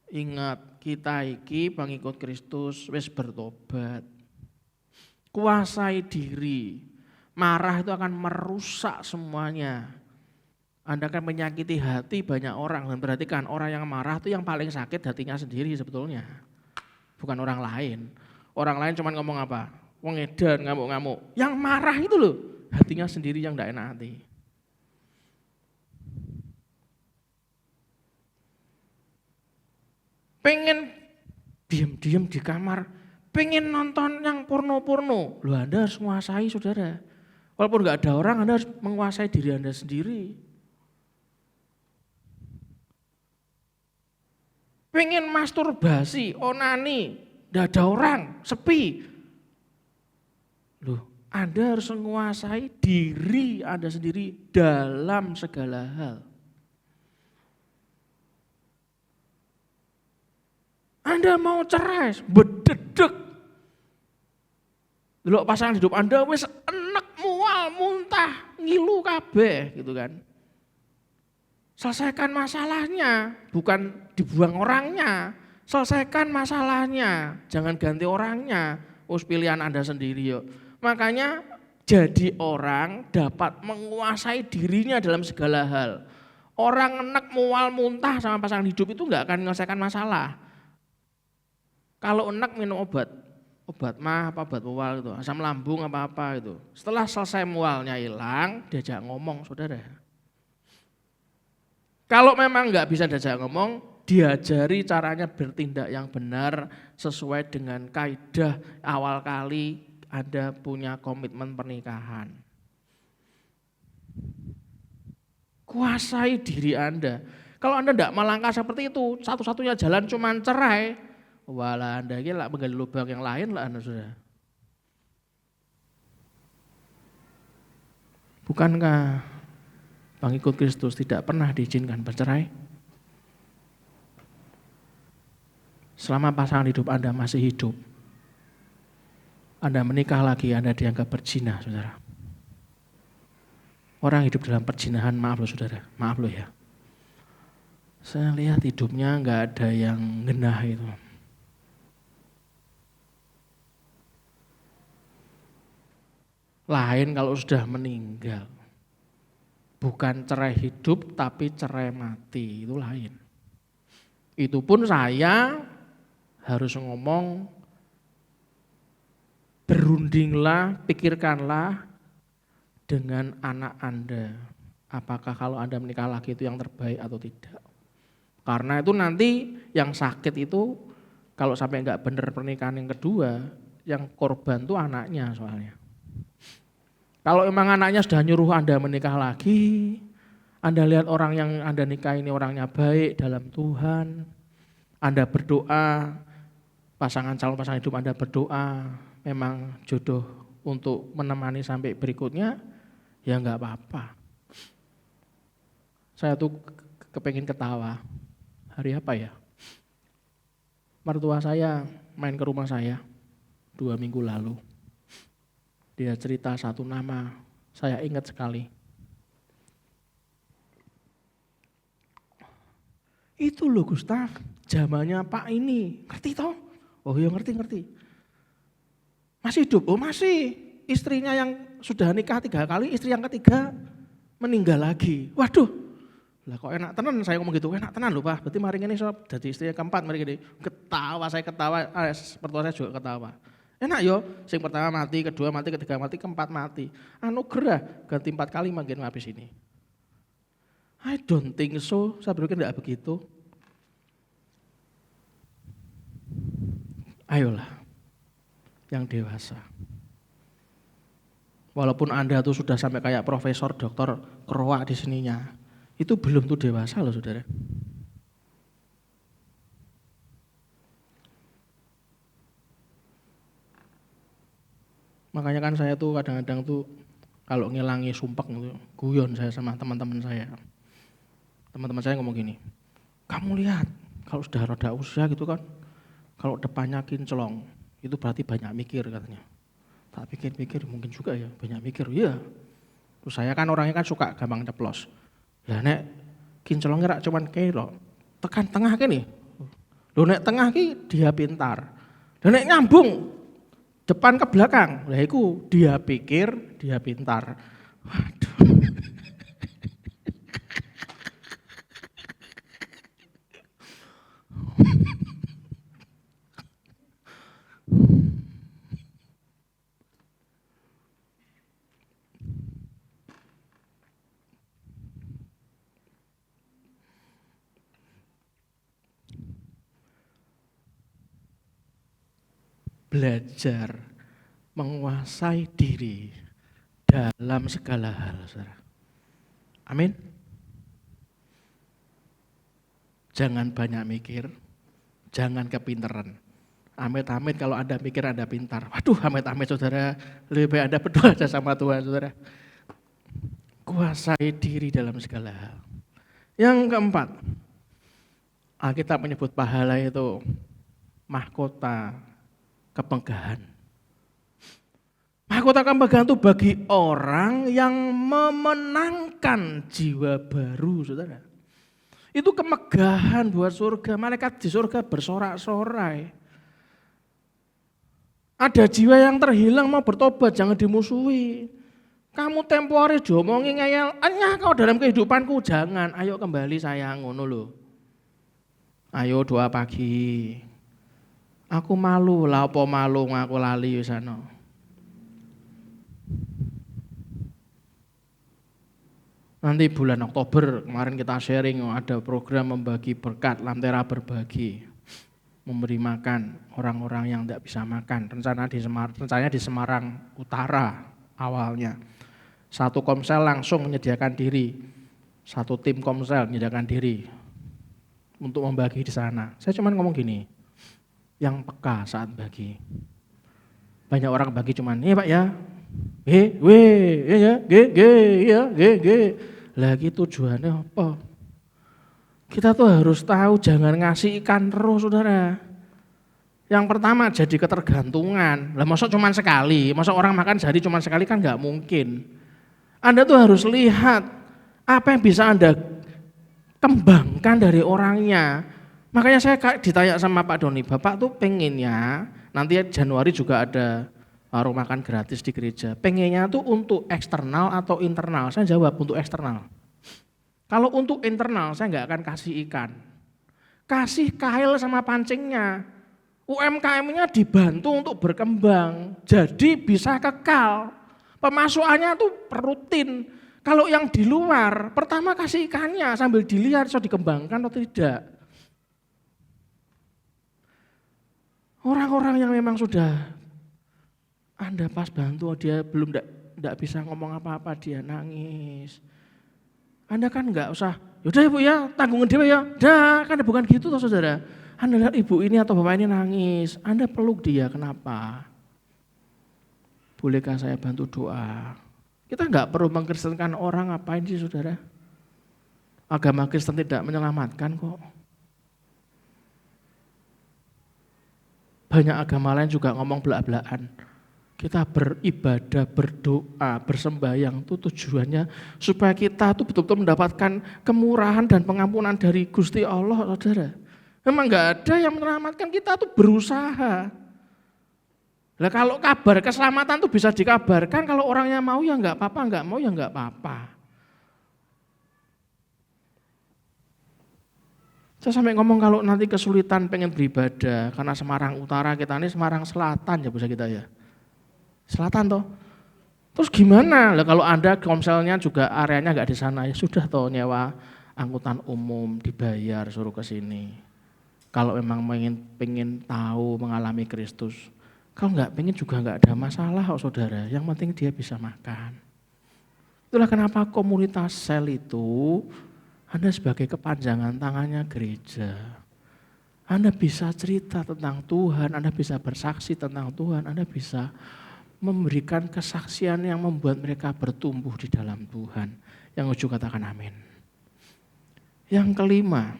Ingat, kita iki pengikut Kristus wis bertobat. Kuasai diri. Marah itu akan merusak semuanya. Anda akan menyakiti hati banyak orang. Dan perhatikan, orang yang marah itu yang paling sakit hatinya sendiri sebetulnya. Bukan orang lain. Orang lain cuma ngomong apa? Wong edan, ngamuk-ngamuk. Yang marah itu loh, hatinya sendiri yang tidak enak hati. Pengen diam-diam di kamar, pengen nonton yang porno-porno. Loh, Anda harus menguasai, saudara. Walaupun nggak ada orang, Anda harus menguasai diri Anda sendiri. Pengen masturbasi, onani, nggak ada orang, sepi. Loh, Anda harus menguasai diri Anda sendiri dalam segala hal. Anda mau cerai, bededek. Delok pasangan hidup Anda wis enek mual muntah, ngilu kabeh gitu kan. Selesaikan masalahnya, bukan dibuang orangnya. Selesaikan masalahnya, jangan ganti orangnya. Pilihan Anda sendiri yuk. Makanya jadi orang dapat menguasai dirinya dalam segala hal. Orang enek mual muntah sama pasangan hidup itu enggak akan menyelesaikan masalah. Kalau enak minum obat mah apa obat mual itu, asam lambung apa itu. Setelah selesai mualnya hilang, diajak ngomong, saudara. Kalau memang nggak bisa diajak ngomong, diajari caranya bertindak yang benar sesuai dengan kaidah awal kali Anda punya komitmen pernikahan. Kuasai diri Anda. Kalau Anda tidak melangkah seperti itu, satu-satunya jalan cuma cerai. Walah Anda ini lah menggali lubang yang lain lah Anda sudah. Bukankah pengikut Kristus tidak pernah diizinkan bercerai? Selama pasangan hidup Anda masih hidup, Anda menikah lagi, Anda dianggap berzina, saudara. Orang hidup dalam perzinahan, maaf loh saudara, maaf loh ya. Saya lihat hidupnya nggak ada yang genah itu. Lain kalau sudah meninggal. Bukan cerai hidup tapi cerai mati, itu lain. Itu pun saya harus ngomong, berundinglah, pikirkanlah dengan anak Anda. Apakah kalau Anda menikah lagi itu yang terbaik atau tidak. Karena itu nanti yang sakit itu kalau sampai enggak benar pernikahan yang kedua, yang korban itu anaknya soalnya. Kalau memang anaknya sudah nyuruh Anda menikah lagi, Anda lihat orang yang Anda nikah ini orangnya baik dalam Tuhan, Anda berdoa, calon pasangan hidup Anda berdoa, memang jodoh untuk menemani sampai berikutnya, ya enggak apa-apa. Saya tuh kepengen ketawa, hari apa ya? Mertua saya main ke rumah saya 2 minggu lalu. Dia cerita satu nama, saya ingat sekali. Itu loh Gustaf, zamannya Pak ini, ngerti toh? Oh iya ngerti. Masih hidup? Oh masih. Istrinya yang sudah nikah 3 kali, istri yang ketiga meninggal lagi. Waduh, lah kok enak tenan saya ngomong gitu, enak tenan loh Pak. Berarti mari ini sob, jadi istri yang keempat mari ini. Saya ketawa, mertua saya juga ketawa. Enak yo, sing pertama mati, kedua mati, ketiga mati, keempat mati. Anugerah ganti 4 kali makin habis ini. I don't think so, saya berpikir tidak begitu. Ayolah, yang dewasa. Walaupun Anda tuh sudah sampai kayak profesor, dokter, keroak di sininya, itu belum tuh dewasa loh saudara. Makanya kan saya tuh kadang-kadang tuh kalau ngilangi sumpek gitu, guyon saya sama teman-teman saya. Teman-teman saya ngomong gini, kamu lihat kalau sudah rada usia gitu kan, kalau depannya kinclong, itu berarti banyak mikir katanya. Tak pikir-pikir mungkin juga ya, banyak mikir, iya. Terus saya kan orangnya kan suka gampang ceplos. Ya nek kinclongnya rak cuman kayak loh, tekan tengah kan nih, Lho nek tengah ki dia pintar. Dan nek nyambung depan ke belakang, lah iku dia pikir dia pintar. Waduh. Belajar menguasai diri dalam segala hal, saudara. Amin. Jangan banyak mikir, jangan kepintaran. Amit-amit kalau Anda mikir Anda pintar. Waduh, amit-amit saudara, lebih baik Anda berdoa aja sama Tuhan, saudara. Kuasai diri dalam segala hal. Yang keempat, Alkitab menyebut pahala itu mahkota kemegahan. Mahkota kemegahan itu bagi orang yang memenangkan jiwa baru, saudara. Itu kemegahan buat surga. Malaikat di surga bersorak-sorai. Ada jiwa yang terhilang mau bertobat, jangan dimusuhi. Kamu tempo hari diomongin ngeyel, "Anyah kau dalam kehidupanku." Jangan, ayo kembali sayang, ngono lho. Ayo doa pagi. Aku malu, lah apa malu ngaku lali wis ana. Nanti bulan Oktober kemarin kita sharing ada program membagi berkat Lantera Berbagi. Memberi makan orang-orang yang tidak bisa makan. Rencananya di Semarang Utara awalnya. Satu komsel langsung menyediakan diri. Satu tim komsel menyediakan diri untuk membagi di sana. Saya cuma ngomong gini. Yang peka saat bagi. Banyak orang bagi cuman, "Iya Pak ya, Lagi tujuannya apa? Kita tuh harus tahu jangan ngasih ikan terus, saudara. Yang pertama jadi ketergantungan. Lah masa cuma sekali, masa orang makan sehari cuma sekali kan nggak mungkin. Anda tuh harus lihat apa yang bisa Anda kembangkan dari orangnya. Makanya saya ditanya sama Pak Doni, Bapak tuh pengennya nanti Januari juga ada warung makan gratis di gereja. Pengennya tuh untuk eksternal atau internal? Saya jawab untuk eksternal. Kalau untuk internal saya nggak akan kasih ikan. Kasih kail sama pancingnya. UMKM-nya dibantu untuk berkembang. Jadi bisa kekal. Pemasukannya tuh rutin. Kalau yang di luar, pertama kasih ikannya sambil dilihat bisa dikembangkan atau tidak. Orang-orang yang memang sudah Anda pas bantu dia belum tidak bisa ngomong apa-apa dia nangis. Anda kan enggak usah, yaudah ibu ya tanggungan dia ya, dah kan bukan gitu toh saudara. Anda lihat ibu ini atau bapak ini nangis, Anda peluk dia, kenapa? Bolehkah saya bantu doa? Kita enggak perlu mengkristenkan orang, ngapain sih saudara? Agama Kristen tidak menyelamatkan kok. Banyak agama lain juga ngomong belak-belakan. Kita beribadah, berdoa, bersembahyang itu tujuannya supaya kita tuh betul-betul mendapatkan kemurahan dan pengampunan dari Gusti Allah, saudara. Memang enggak ada yang menyelamatkan, kita tuh berusaha. Lah kalau kabar keselamatan tuh bisa dikabarkan, kalau orangnya mau ya enggak apa-apa, enggak mau ya enggak apa-apa. Saya sampai ngomong kalau nanti kesulitan pengen beribadah, karena Semarang Utara kita ini Semarang Selatan ya bisa kita ya. Selatan toh. Terus gimana? Lah kalau Anda komselnya juga areanya enggak di sana, ya sudah toh nyewa angkutan umum dibayar suruh ke sini. Kalau memang pengen tahu mengalami Kristus, kalau enggak pengen juga enggak ada masalah kok saudara, yang penting dia bisa makan. Itulah kenapa komunitas sel itu Anda sebagai kepanjangan tangannya gereja. Anda bisa cerita tentang Tuhan, Anda bisa bersaksi tentang Tuhan, Anda bisa memberikan kesaksian yang membuat mereka bertumbuh di dalam Tuhan. Yang ujung katakan amin. Yang kelima,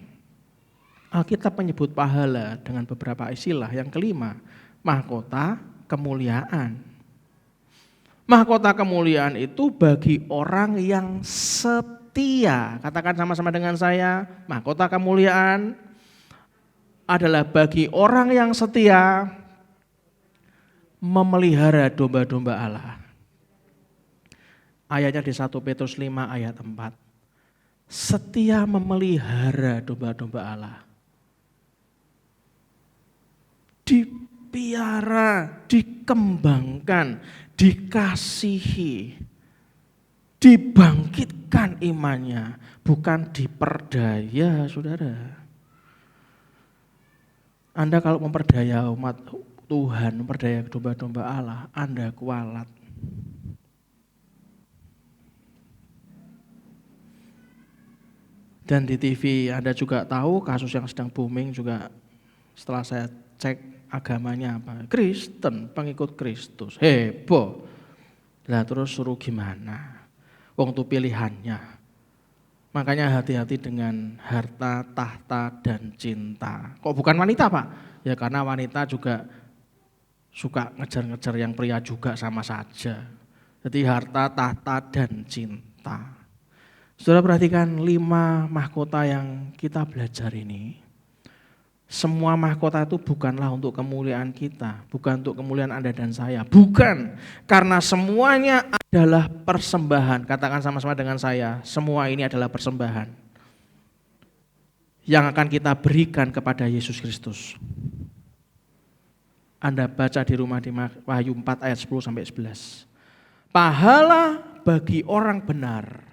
Alkitab menyebut pahala dengan beberapa istilah. Yang kelima, mahkota kemuliaan. Mahkota kemuliaan itu bagi orang yang setia. Katakan sama-sama dengan saya, mahkota kemuliaan adalah bagi orang yang setia memelihara domba-domba Allah. Ayatnya di 1 Petrus 5 ayat 4. Setia memelihara domba-domba Allah. Dipiara, dikembangkan, dikasihi, dibangkitkan imannya, bukan diperdaya, saudara. Anda kalau memperdaya umat Tuhan, memperdaya domba-domba Allah, Anda kualat. Dan di TV Anda juga tahu kasus yang sedang booming juga setelah saya cek agamanya apa? Kristen, pengikut Kristus. Heboh. Lah terus suruh gimana? Wong itu pilihannya. Makanya hati-hati dengan harta, tahta, dan cinta. Kok bukan wanita, Pak? Ya karena wanita juga suka ngejar-ngejar yang pria juga sama saja. Jadi harta, tahta, dan cinta. Saudara perhatikan 5 mahkota yang kita belajar ini. Semua mahkota itu bukanlah untuk kemuliaan kita, bukan untuk kemuliaan Anda dan saya, bukan. Karena semuanya adalah persembahan. Katakan sama-sama dengan saya, semua ini adalah persembahan yang akan kita berikan kepada Yesus Kristus. Anda baca di rumah di Wahyu 4 ayat 10 sampai 11. Pahala bagi orang benar.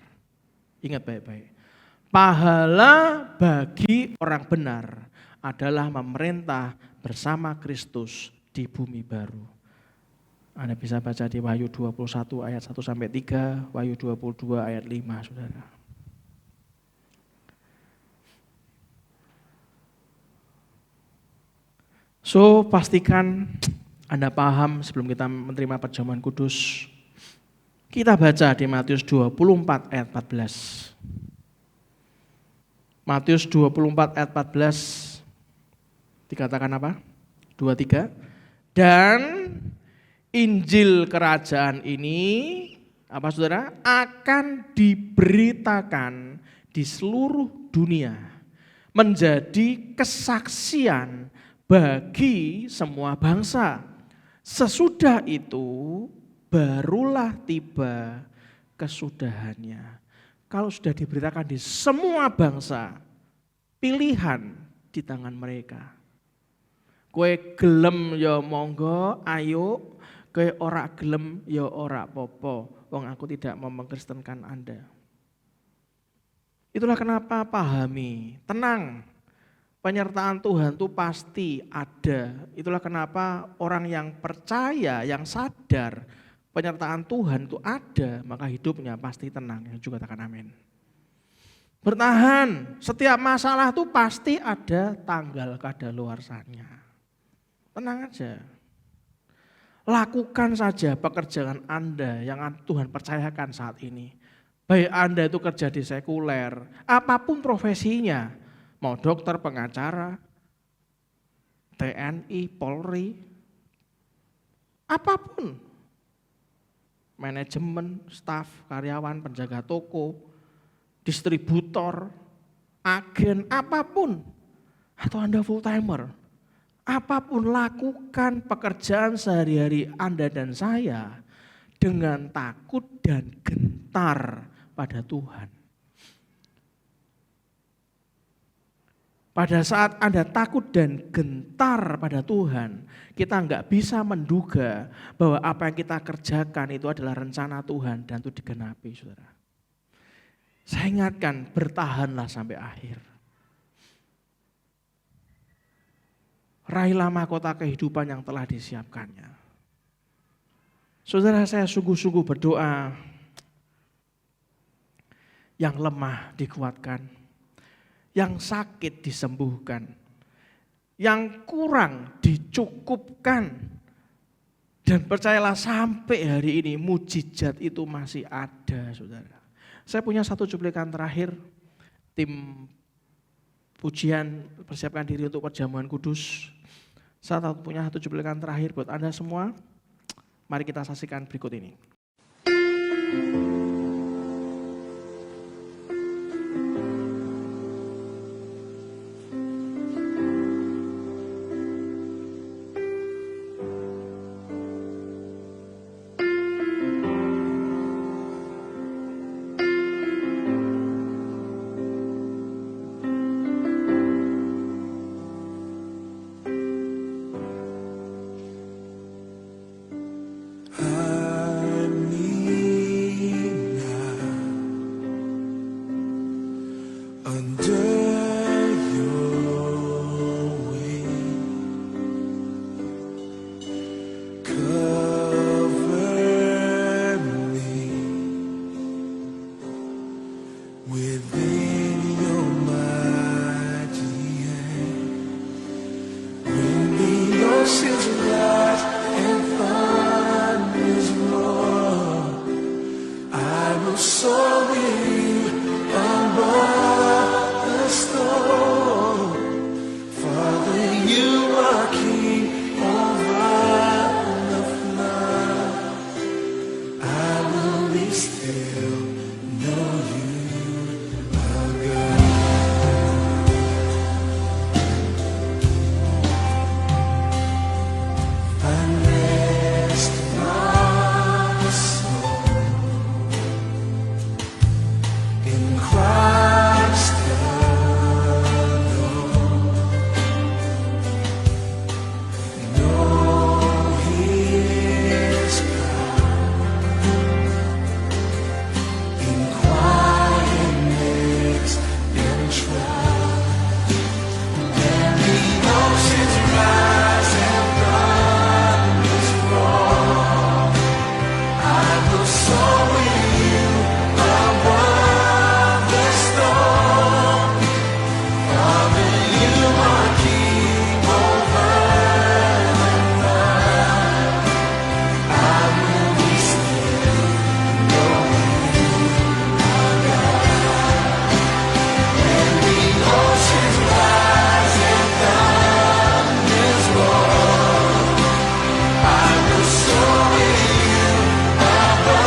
Ingat baik-baik. Pahala bagi orang benar adalah memerintah bersama Kristus di bumi baru. Anda bisa baca di Wahyu 21 ayat 1 sampai 3, Wahyu 22 ayat 5, Saudara. So, pastikan Anda paham sebelum kita menerima perjamuan kudus. Kita baca di Matius 24 ayat 14. Matius 24 ayat 14 dikatakan apa? 23. Dan Injil kerajaan ini, apa saudara? Akan diberitakan di seluruh dunia. Menjadi kesaksian bagi semua bangsa. Sesudah itu barulah tiba kesudahannya. Kalau sudah diberitakan di semua bangsa, pilihan di tangan mereka. Kowe gelem ya monggo, ayo. Kowe ora gelem ya ora apa-apa. Wong aku tidak mau mengkristenkan Anda. Itulah kenapa pahami, tenang. Penyertaan Tuhan itu pasti ada. Itulah kenapa orang yang percaya, yang sadar penyertaan Tuhan itu ada, maka hidupnya pasti tenang. Yang juga katakan amin. Bertahan, setiap masalah itu pasti ada tanggal kadaluarsanya. Tenang aja. Lakukan saja pekerjaan Anda yang Tuhan percayakan saat ini. Baik Anda itu kerja di sekuler, apapun profesinya, mau dokter, pengacara, TNI, Polri, apapun. Manajemen, staf, karyawan, penjaga toko, distributor, agen, apapun. Atau Anda full timer, apapun lakukan pekerjaan sehari-hari Anda dan saya dengan takut dan gentar pada Tuhan. Pada saat Anda takut dan gentar pada Tuhan, kita enggak bisa menduga bahwa apa yang kita kerjakan itu adalah rencana Tuhan dan itu digenapi, saudara. Saya ingatkan, bertahanlah sampai akhir. Raihlah mahkota kehidupan yang telah disiapkannya. Saudara, saya sungguh-sungguh berdoa, yang lemah dikuatkan, yang sakit disembuhkan, yang kurang dicukupkan. Dan percayalah sampai hari ini mujizat itu masih ada, saudara. Saya punya satu cuplikan terakhir, tim pujian persiapkan diri untuk perjamuan kudus. Saya punya satu cuplikan terakhir buat Anda semua. Mari kita saksikan berikut ini. under your wing. Cover me within your mighty hand. When the oceans rise and thunders roar, I will soar with you above the storm. Father, you are king over the flood. I will be still, know you are God. Find rest my soul in Christ alone. Know His power in quietness and trust. When the oceans rise and thunders roar, I will soar with you above the storm. Father, you are king over the flood. I will be still, knowing you are God. When the oceans rise and thunders roar, I will soar with you above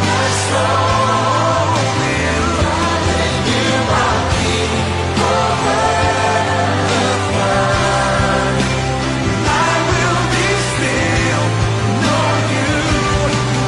the storm. Father, you are king over the flood. I will be still, know you are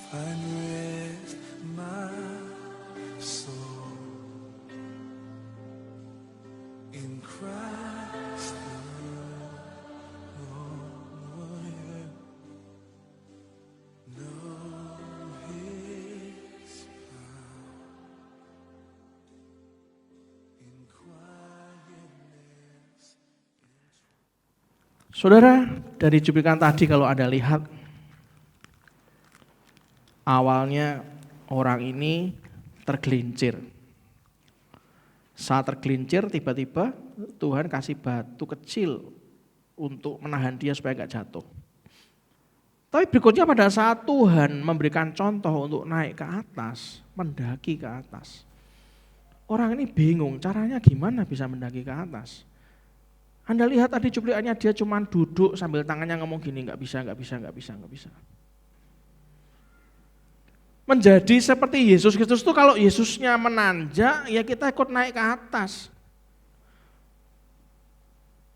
find rest my soul in Christ alone. Know His power in quietness. Saudara, dari cuplikan tadi kalau Anda lihat, awalnya orang ini tergelincir. Saat tergelincir, tiba-tiba Tuhan kasih batu kecil untuk menahan dia supaya nggak jatuh. Tapi berikutnya pada saat Tuhan memberikan contoh untuk naik ke atas, mendaki ke atas, orang ini bingung caranya gimana bisa mendaki ke atas. Anda lihat tadi cuplikannya, dia cuma duduk sambil tangannya ngomong gini, nggak bisa. Menjadi seperti Yesus Kristus itu, kalau Yesusnya menanjak, ya kita ikut naik ke atas.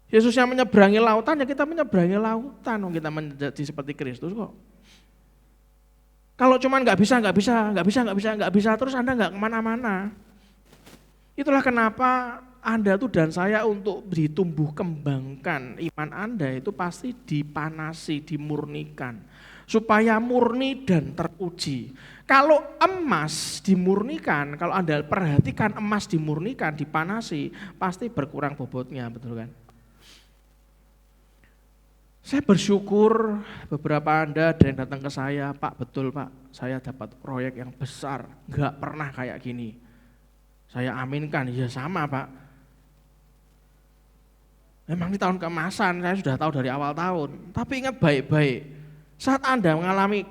Yesusnya menyeberangi lautan, ya kita menyeberangi lautan. Kita menjadi seperti Kristus kok. Kalau cuman nggak bisa, terus Anda nggak kemana-mana. Itulah kenapa Anda tuh dan saya untuk ditumbuh kembangkan iman Anda itu pasti dipanasi, dimurnikan supaya murni dan teruji. Kalau emas dimurnikan, kalau Anda perhatikan emas dimurnikan, dipanasi, pasti berkurang bobotnya, betul kan? Saya bersyukur beberapa Anda ada yang datang ke saya, Pak, betul Pak, saya dapat proyek yang besar, enggak pernah kayak gini. Saya aminkan, ya sama Pak. Memang ini tahun keemasan, saya sudah tahu dari awal tahun. Tapi ingat baik-baik, saat Anda mengalami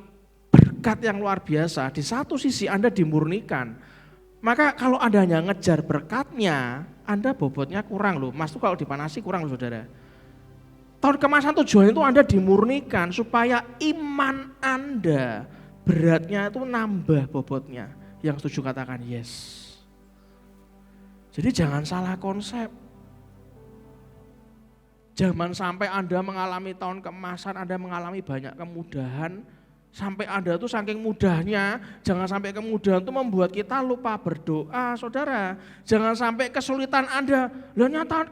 berkat yang luar biasa, di satu sisi Anda dimurnikan. Maka kalau Anda hanya ngejar berkatnya, Anda bobotnya kurang loh. Mas itu kalau dipanasi kurang loh saudara. Tahun keemasan tujuan itu Anda dimurnikan supaya iman Anda beratnya itu nambah bobotnya. Yang setuju katakan yes. Jadi jangan salah konsep. Jangan sampai Anda mengalami tahun keemasan, Anda mengalami banyak kemudahan, sampai Anda tuh saking mudahnya, jangan sampai kemudahan itu membuat kita lupa berdoa, saudara. Jangan sampai kesulitan Anda,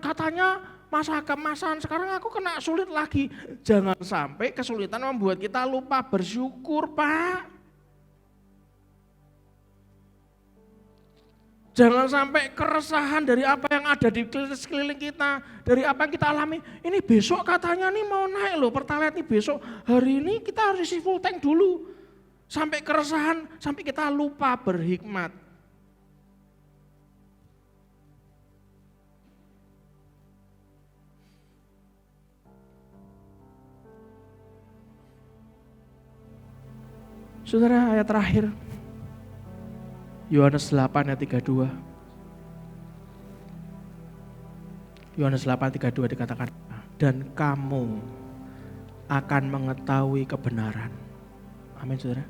katanya masa keemasan, sekarang aku kena sulit lagi. Jangan sampai kesulitan membuat kita lupa bersyukur, Pak. Jangan sampai keresahan dari apa yang ada di sekeliling kita, dari apa yang kita alami. Ini besok katanya nih mau naik loh Pertalite nih besok. Hari ini kita harus isi full tank dulu. Sampai keresahan, sampai kita lupa berhikmat. Saudara, ayat terakhir. Yohanes 8 ayat 32. Yohanes 8:32 dikatakan, dan kamu akan mengetahui kebenaran. Amin saudara.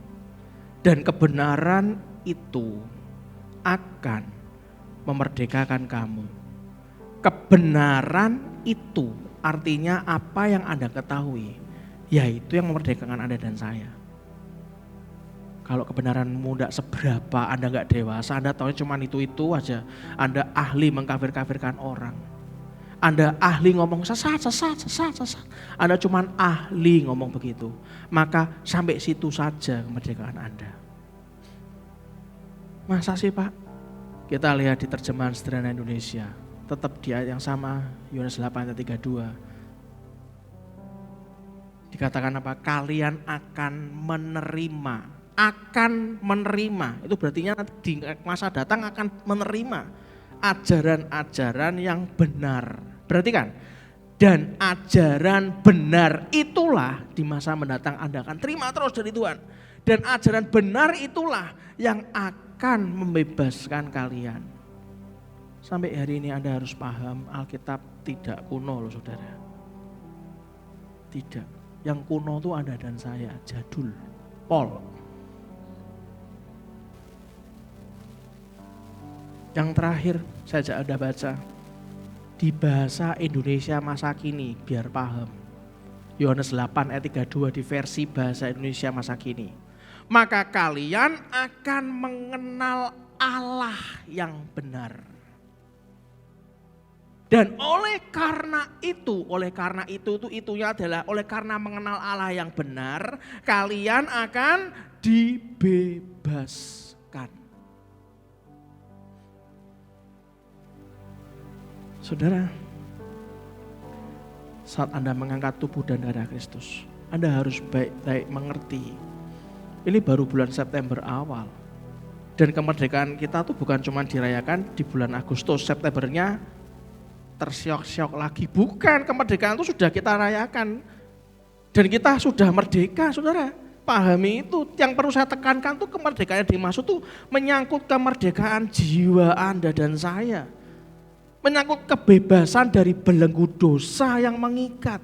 Dan kebenaran itu akan memerdekakan kamu. Kebenaran itu artinya apa yang Anda ketahui, yaitu yang memerdekakan Anda dan saya. Kalau kebenaranmu tidak seberapa, Anda nggak dewasa, Anda tahu cuma itu aja. Anda ahli mengkafir-kafirkan orang. Anda ahli ngomong sesat. Anda cuma ahli ngomong begitu. Maka sampai situ saja kemerdekaan Anda. Masa sih Pak? Kita lihat di terjemahan sederhana Indonesia. Tetap di ayat yang sama, Yohanes 8 ayat 32. Dikatakan apa? Kalian akan menerima. Itu berarti di masa datang akan menerima ajaran-ajaran yang benar. Perhatikan, dan ajaran benar itulah di masa mendatang Anda akan terima terus dari Tuhan. Dan ajaran benar itulah yang akan membebaskan kalian. Sampai hari ini Anda harus paham Alkitab tidak kuno loh saudara. Tidak, yang kuno itu Anda dan saya, jadul, Paul. Yang terakhir saya ajak Anda baca di bahasa Indonesia masa kini biar paham. Yohanes 8 ayat 32 di versi bahasa Indonesia masa kini. Maka kalian akan mengenal Allah yang benar. Dan oleh karena itu itunya adalah oleh karena mengenal Allah yang benar, kalian akan dibebaskan. Saudara, saat Anda mengangkat tubuh dan darah Kristus, Anda harus baik-baik mengerti. Ini baru bulan September awal. Dan kemerdekaan kita tuh bukan cuma dirayakan di bulan Agustus, Septembernya tersiok-siok lagi. Bukan, kemerdekaan itu sudah kita rayakan. Dan kita sudah merdeka, saudara. Pahami itu, yang perlu saya tekankan tuh kemerdekaan yang dimaksud tuh menyangkut kemerdekaan jiwa Anda dan saya. Menyangkut kebebasan dari belenggu dosa yang mengikat.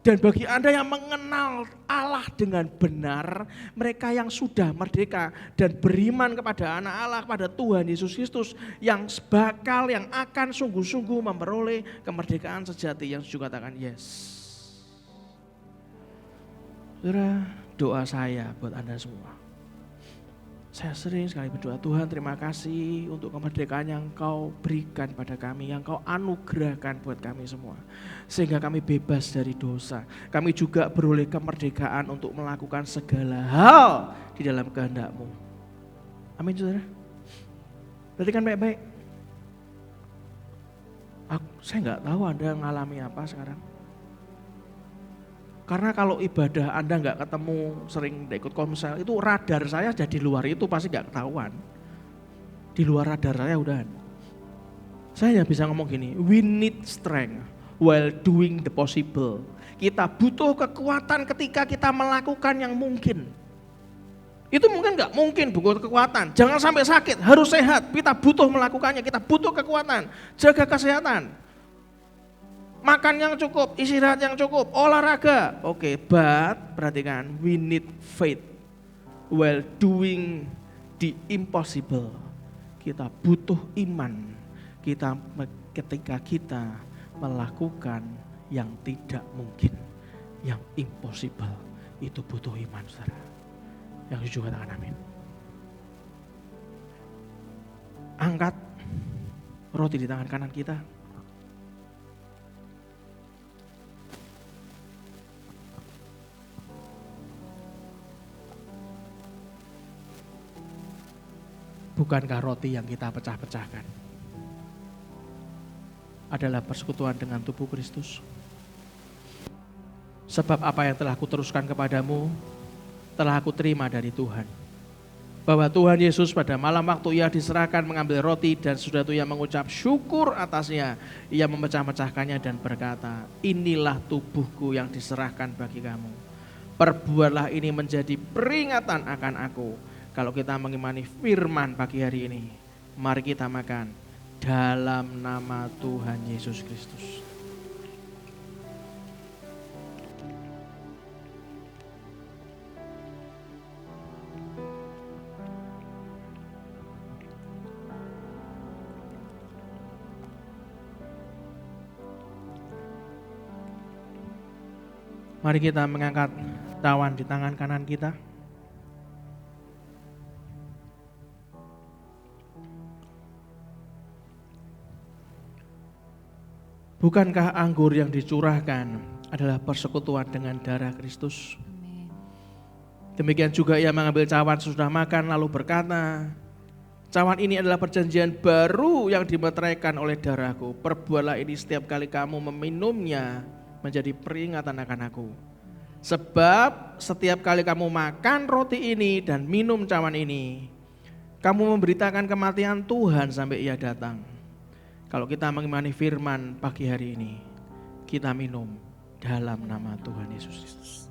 Dan bagi Anda yang mengenal Allah dengan benar, mereka yang sudah merdeka dan beriman kepada anak Allah, kepada Tuhan Yesus Kristus, yang bakal, yang akan sungguh-sungguh memperoleh kemerdekaan sejati, yang juga katakan yes. Saudara, doa saya buat Anda semua. Saya sering sekali berdoa, Tuhan terima kasih untuk kemerdekaan yang Engkau berikan pada kami, yang Engkau anugerahkan buat kami semua. Sehingga kami bebas dari dosa. Kami juga beroleh kemerdekaan untuk melakukan segala hal di dalam kehendak-Mu. Amin saudara. Berarti kan baik-baik. Saya nggak tahu Anda ngalami apa sekarang. Karena kalau ibadah Anda nggak ketemu, sering ikut komsel, itu radar saya ada di luar itu pasti nggak ketahuan. Di luar radar saya udah. Saya bisa ngomong gini, we need strength while doing the possible. Kita butuh kekuatan ketika kita melakukan yang mungkin. Itu mungkin nggak mungkin butuh kekuatan. Jangan sampai sakit, harus sehat. Kita butuh melakukannya, kita butuh kekuatan. Jaga kesehatan. Makan yang cukup, istirahat yang cukup, olahraga. Oke, but perhatikan, we need faith while doing the impossible. Kita butuh iman. Ketika kita melakukan yang tidak mungkin, yang impossible, itu butuh iman, saudara. Yang jujur katakan amin. Angkat roti di tangan kanan kita. Bukankah roti yang kita pecah-pecahkan adalah persekutuan dengan tubuh Kristus? Sebab apa yang telah kuteruskan kepadamu telah aku terima dari Tuhan. Bahwa Tuhan Yesus pada malam waktu ia diserahkan mengambil roti dan sudah itu ia mengucap syukur atasnya. Ia memecah-mecahkannya dan berkata, inilah tubuhku yang diserahkan bagi kamu. Perbuatlah ini menjadi peringatan akan aku. Kalau kita mengimani firman pagi hari ini, mari kita makan dalam nama Tuhan Yesus Kristus. Mari kita mengangkat cawan di tangan kanan kita. Bukankah anggur yang dicurahkan adalah persekutuan dengan darah Kristus? Amin. Demikian juga ia mengambil cawan sesudah makan lalu berkata, cawan ini adalah perjanjian baru yang dimeteraikan oleh darahku. Perbuatlah ini setiap kali kamu meminumnya menjadi peringatan akan aku. Sebab setiap kali kamu makan roti ini dan minum cawan ini, kamu memberitakan kematian Tuhan sampai ia datang. Kalau kita mengimani firman pagi hari ini, kita minum dalam nama Tuhan Yesus.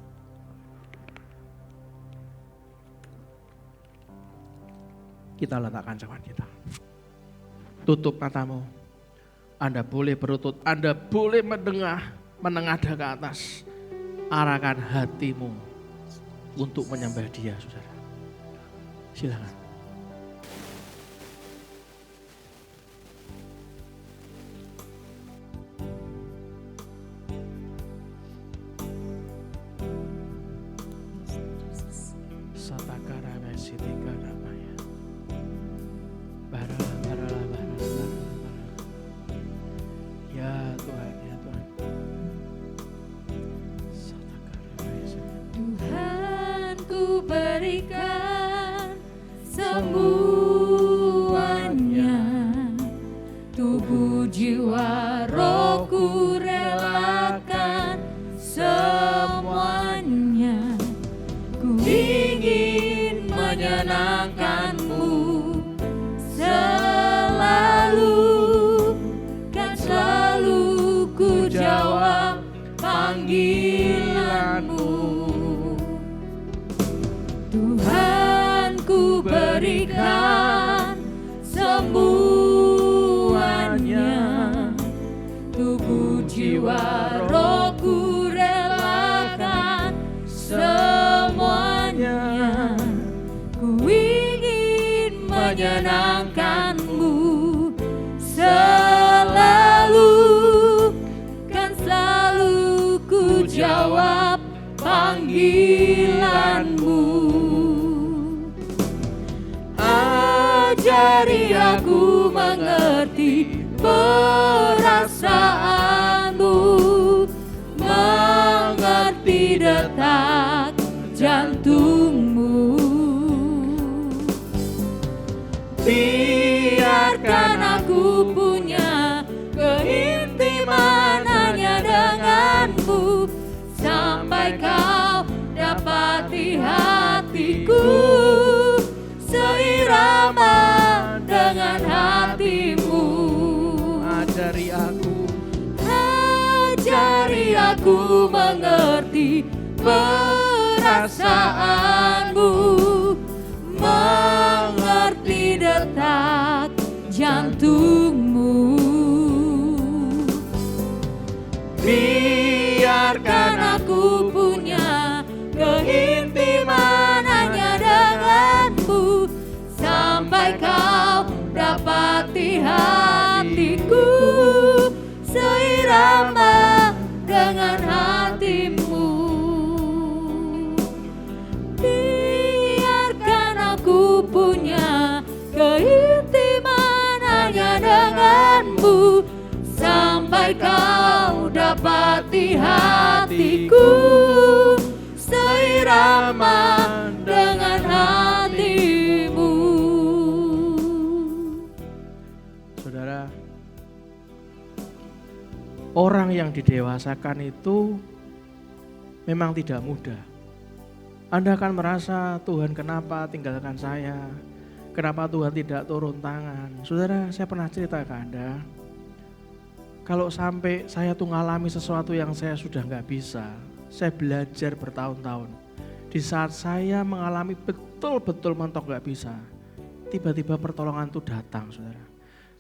Kita letakkan cawan kita. Tutup matamu. Anda boleh berlutut, Anda boleh menengadah ke atas. Arahkan hatimu untuk menyembah Dia, saudara. Silakan. Berikan semuanya, tubuh jiwa rohku relakan semuanya. Ku ingin menyenangkanmu selalu, kan selalu ku jawab panggilanmu. Tuhan, ku berikan semuanya, tubuh jiwa rohku relakan semuanya. Ku ingin menyenangkanmu selalu, kan selalu ku jawab panggilanmu. jantungmu. Biarkan aku punya keintiman hanya denganmu, sampai kau dapati hatiku seirama dengan hatimu. Ajari aku mengerti perasaanmu, mengerti detak jantungmu. Biarkan aku punya keintiman hanya denganmu, sampai kau dapati hatiku seirama dengan hatimu. Biarkan aku punya keintiman hanya denganmu, sampai kau dapati hatiku seirama dengan hatimu. Saudara, orang yang didewasakan itu memang tidak mudah. Anda akan merasa, Tuhan kenapa tinggalkan saya? Kenapa Tuhan tidak turun tangan? Saudara, saya pernah cerita ke Anda, kalau sampai saya tuh ngalami sesuatu yang saya sudah gak bisa, saya belajar bertahun-tahun. Di saat saya mengalami betul-betul mentok gak bisa, tiba-tiba pertolongan itu datang, saudara.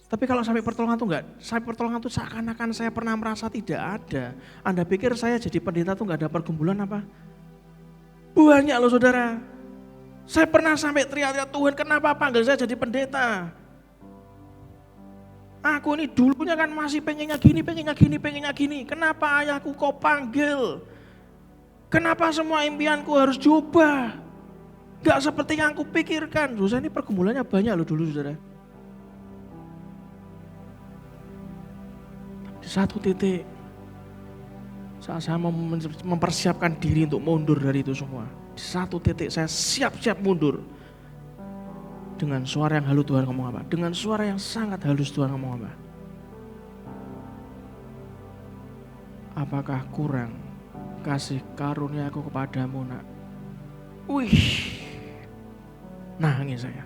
Tapi kalau sampai pertolongan itu seakan-akan saya pernah merasa tidak ada. Anda pikir saya jadi pendeta tuh gak ada pergumulan apa? Banyak loh saudara. Saya pernah sampai teriak-teriak, Tuhan kenapa panggil saya jadi pendeta? Aku ini dulunya kan masih pengennya gini. Kenapa ayahku kau panggil? Kenapa semua impianku harus diubah? Gak seperti yang aku pikirkan. Saudara, ini pergumulannya banyak loh dulu saudara. Di satu titik saat saya mempersiapkan diri untuk mundur dari itu semua, di satu titik saya siap-siap mundur. Dengan suara yang halus Tuhan ngomong apa? Dengan suara yang sangat halus Tuhan ngomong apa? Apakah kurang kasih karunia aku kepadamu nak? Wih, nangis saya.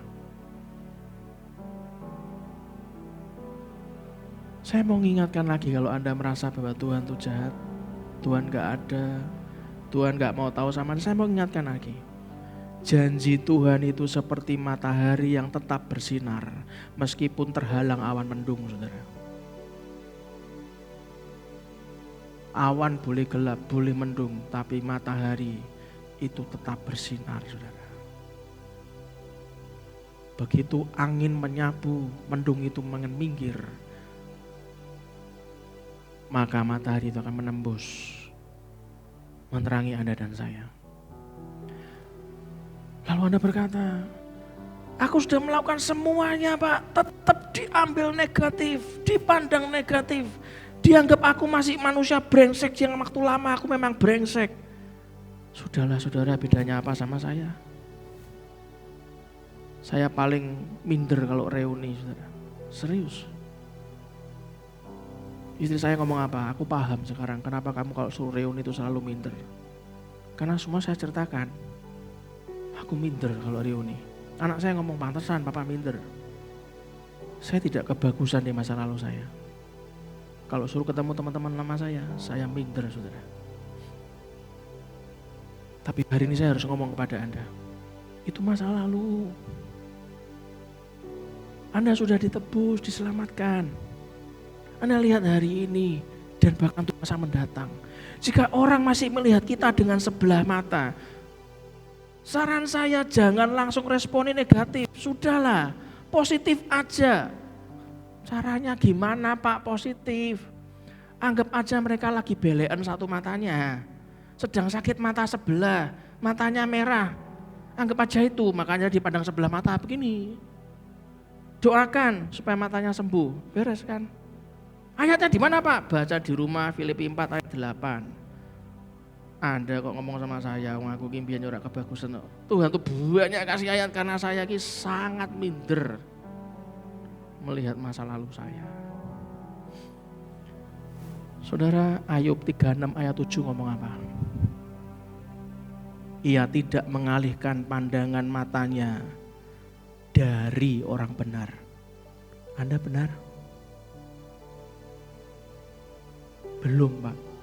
Saya mau mengingatkan lagi kalau Anda merasa bahwa Tuhan itu jahat, Tuhan gak ada, Tuhan gak mau tahu sama Anda, saya mau ingatkan lagi. Janji Tuhan itu seperti matahari yang tetap bersinar meskipun terhalang awan mendung, saudara. Awan boleh gelap, boleh mendung, tapi matahari itu tetap bersinar, saudara. Begitu angin menyapu, mendung itu minggir, maka matahari itu akan menembus, menerangi Anda dan saya. Lalu Anda berkata, aku sudah melakukan semuanya Pak, tetap diambil negatif, dipandang negatif. Dianggap aku masih manusia brengsek, yang waktu lama aku memang brengsek. Sudahlah saudara, bedanya apa sama saya? Saya paling minder kalau reuni saudara, serius. Istri saya ngomong apa, aku paham sekarang kenapa kamu kalau suruh reuni itu selalu minder. Karena semua saya ceritakan. Aku minder kalau reuni. Anak saya ngomong pantesan papa minder. Saya tidak kebagusan di masa lalu saya. Kalau suruh ketemu teman-teman lama saya minder saudara. Tapi hari ini saya harus ngomong kepada Anda. Itu masa lalu. Anda sudah ditebus, diselamatkan. Anda lihat hari ini dan bahkan untuk masa mendatang. Jika orang masih melihat kita dengan sebelah mata, saran saya jangan langsung responi negatif, sudahlah positif aja. Caranya gimana Pak positif? Anggap aja mereka lagi belean satu matanya, sedang sakit mata sebelah, matanya merah. Anggap aja itu, makanya dipandang sebelah mata begini. Doakan supaya matanya sembuh, beres kan? Ayatnya di mana Pak? Baca di rumah Filipi 4 ayat 8. Anda kok ngomong sama saya, aku ki mbiyen ora kebagusan. Tuhan tuh banyak kasih ayat karena saya ki sangat minder melihat masa lalu saya. Saudara, Ayub 36 ayat 7 ngomong apa? Ia tidak mengalihkan pandangan matanya dari orang benar. Anda benar? Belum, Pak.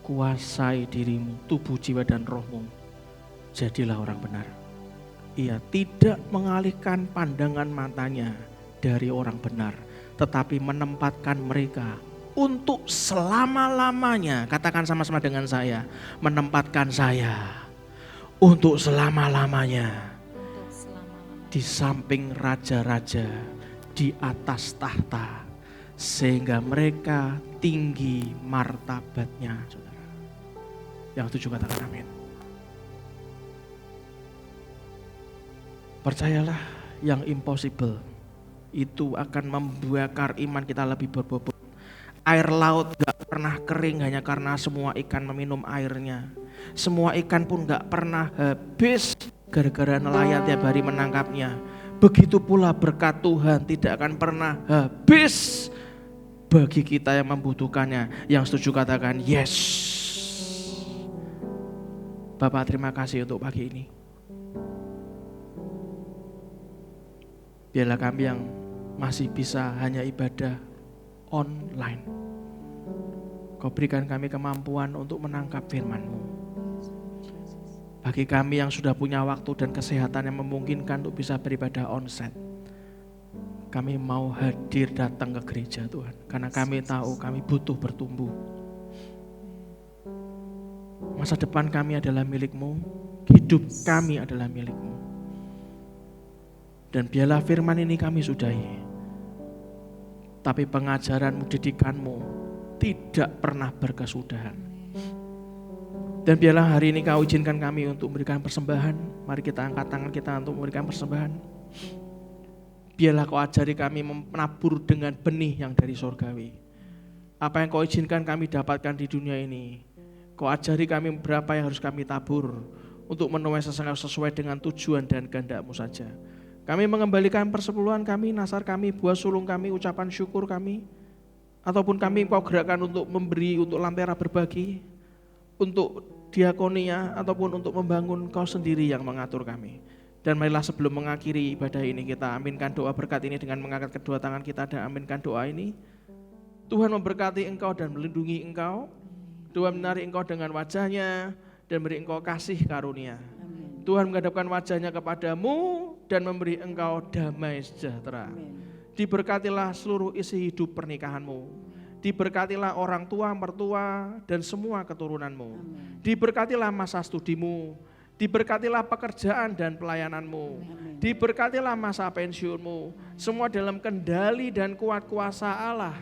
Kuasai dirimu, tubuh, jiwa, dan rohmu. Jadilah orang benar. Ia tidak mengalihkan pandangan matanya dari orang benar, tetapi menempatkan mereka untuk selama-lamanya. Katakan sama-sama dengan saya, menempatkan saya untuk selama-lamanya di samping raja-raja, di atas tahta, sehingga mereka tinggi martabatnya. Saudara, yang setuju katakan amin. Percayalah, yang impossible itu akan membakar iman kita lebih berbobot. Air laut gak pernah kering hanya karena semua ikan meminum airnya. Semua ikan pun gak pernah habis gara-gara nelayan tiap hari menangkapnya. Begitu pula berkat Tuhan tidak akan pernah habis bagi kita yang membutuhkannya. Yang setuju katakan yes. Bapak, terima kasih untuk pagi ini. Biarlah kami yang masih bisa hanya ibadah online, Kau berikan kami kemampuan untuk menangkap firman-Mu. Bagi kami yang sudah punya waktu dan kesehatan yang memungkinkan untuk bisa beribadah onsite, kami mau hadir datang ke gereja Tuhan, karena kami tahu kami butuh bertumbuh. Masa depan kami adalah milik-Mu, hidup kami adalah milik-Mu. Dan biarlah firman ini kami sudahi, tapi pengajaran-Mu, didikan-Mu tidak pernah berkesudahan. Dan biarlah hari ini Kau izinkan kami untuk memberikan persembahan. Mari kita angkat tangan kita untuk memberikan persembahan. Biarlah Kau ajari kami menabur dengan benih yang dari surgawi. Apa yang Kau izinkan kami dapatkan di dunia ini, Kau ajari kami berapa yang harus kami tabur untuk menuai sesuai dengan tujuan dan kehendak-Mu saja. Kami mengembalikan persepuluhan kami, nasar kami, buah sulung kami, ucapan syukur kami, ataupun kami Kau gerakkan untuk memberi, untuk lantera berbagi, untuk diakonia, ataupun untuk membangun Kau sendiri yang mengatur kami. Dan marilah sebelum mengakhiri ibadah ini, kita aminkan doa berkat ini dengan mengangkat kedua tangan kita dan aminkan doa ini. Tuhan memberkati engkau dan melindungi engkau. Tuhan menarik engkau dengan wajahnya dan beri engkau kasih karunia. Amin. Tuhan menghadapkan wajahnya kepadamu dan memberi engkau damai sejahtera. Amin. Diberkatilah seluruh isi hidup pernikahanmu. Diberkatilah orang tua, mertua, dan semua keturunanmu. Amin. Diberkatilah masa studimu. Diberkatilah pekerjaan dan pelayananmu. Amin. Diberkatilah masa pensiunmu. Semua dalam kendali dan kuat kuasa Allah.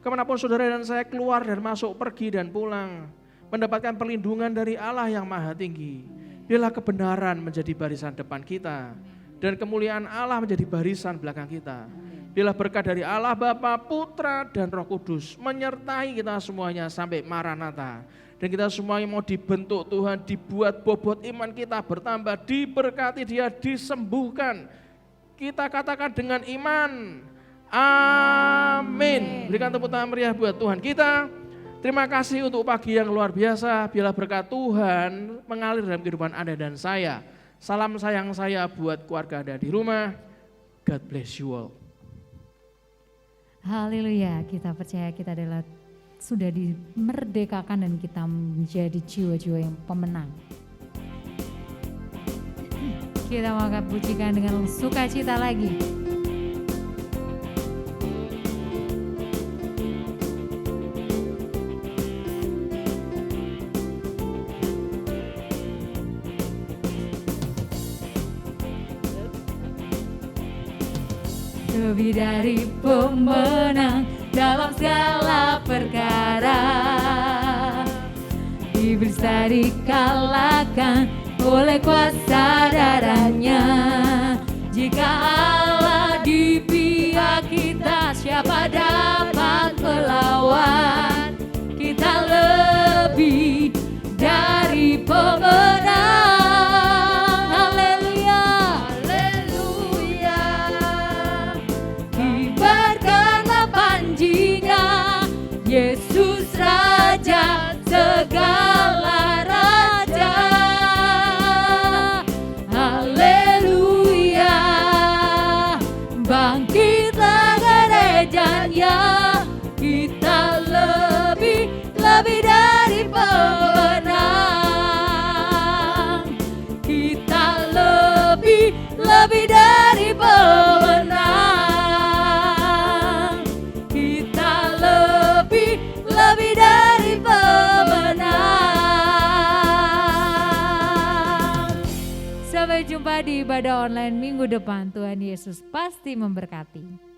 Kemanapun saudara dan saya keluar dan masuk, pergi dan pulang, mendapatkan perlindungan dari Allah yang maha tinggi. Biarlah kebenaran menjadi barisan depan kita, dan kemuliaan Allah menjadi barisan belakang kita. Biarlah berkat dari Allah Bapa, Putra, dan Roh Kudus menyertai kita semuanya sampai Maranatha. Dan kita semuanya mau dibentuk Tuhan, dibuat bobot iman kita bertambah, diberkati Dia, disembuhkan. Kita katakan dengan iman, amin. Berikan tepuk tangan meriah buat Tuhan kita. Terima kasih untuk pagi yang luar biasa. Biarlah berkat Tuhan mengalir dalam kehidupan Anda dan saya. Salam sayang saya buat keluarga Anda di rumah. God bless you all. Haleluya, kita percaya kita adalah sudah dimerdekakan dan kita menjadi jiwa-jiwa yang pemenang. Kita mau pujikan dengan sukacita lagi. Lebih dari pemenang dalam segala perkara, iblis tadi kalahkan oleh kuasa darahnya. Jika Allah di pihak kita, siapa dapat melawan? Kita lebih dari pemenang. Haleluya, haleluya. Kibarkanlah panjinya, Yesus Raja segala raja. Haleluya. Bangkitlah gerejanya, kita lebih dari pemenang. Kita lebih dari pemenang. Kita lebih dari pemenang. Sampai jumpa di ibadah online minggu depan. Tuhan Yesus pasti memberkati.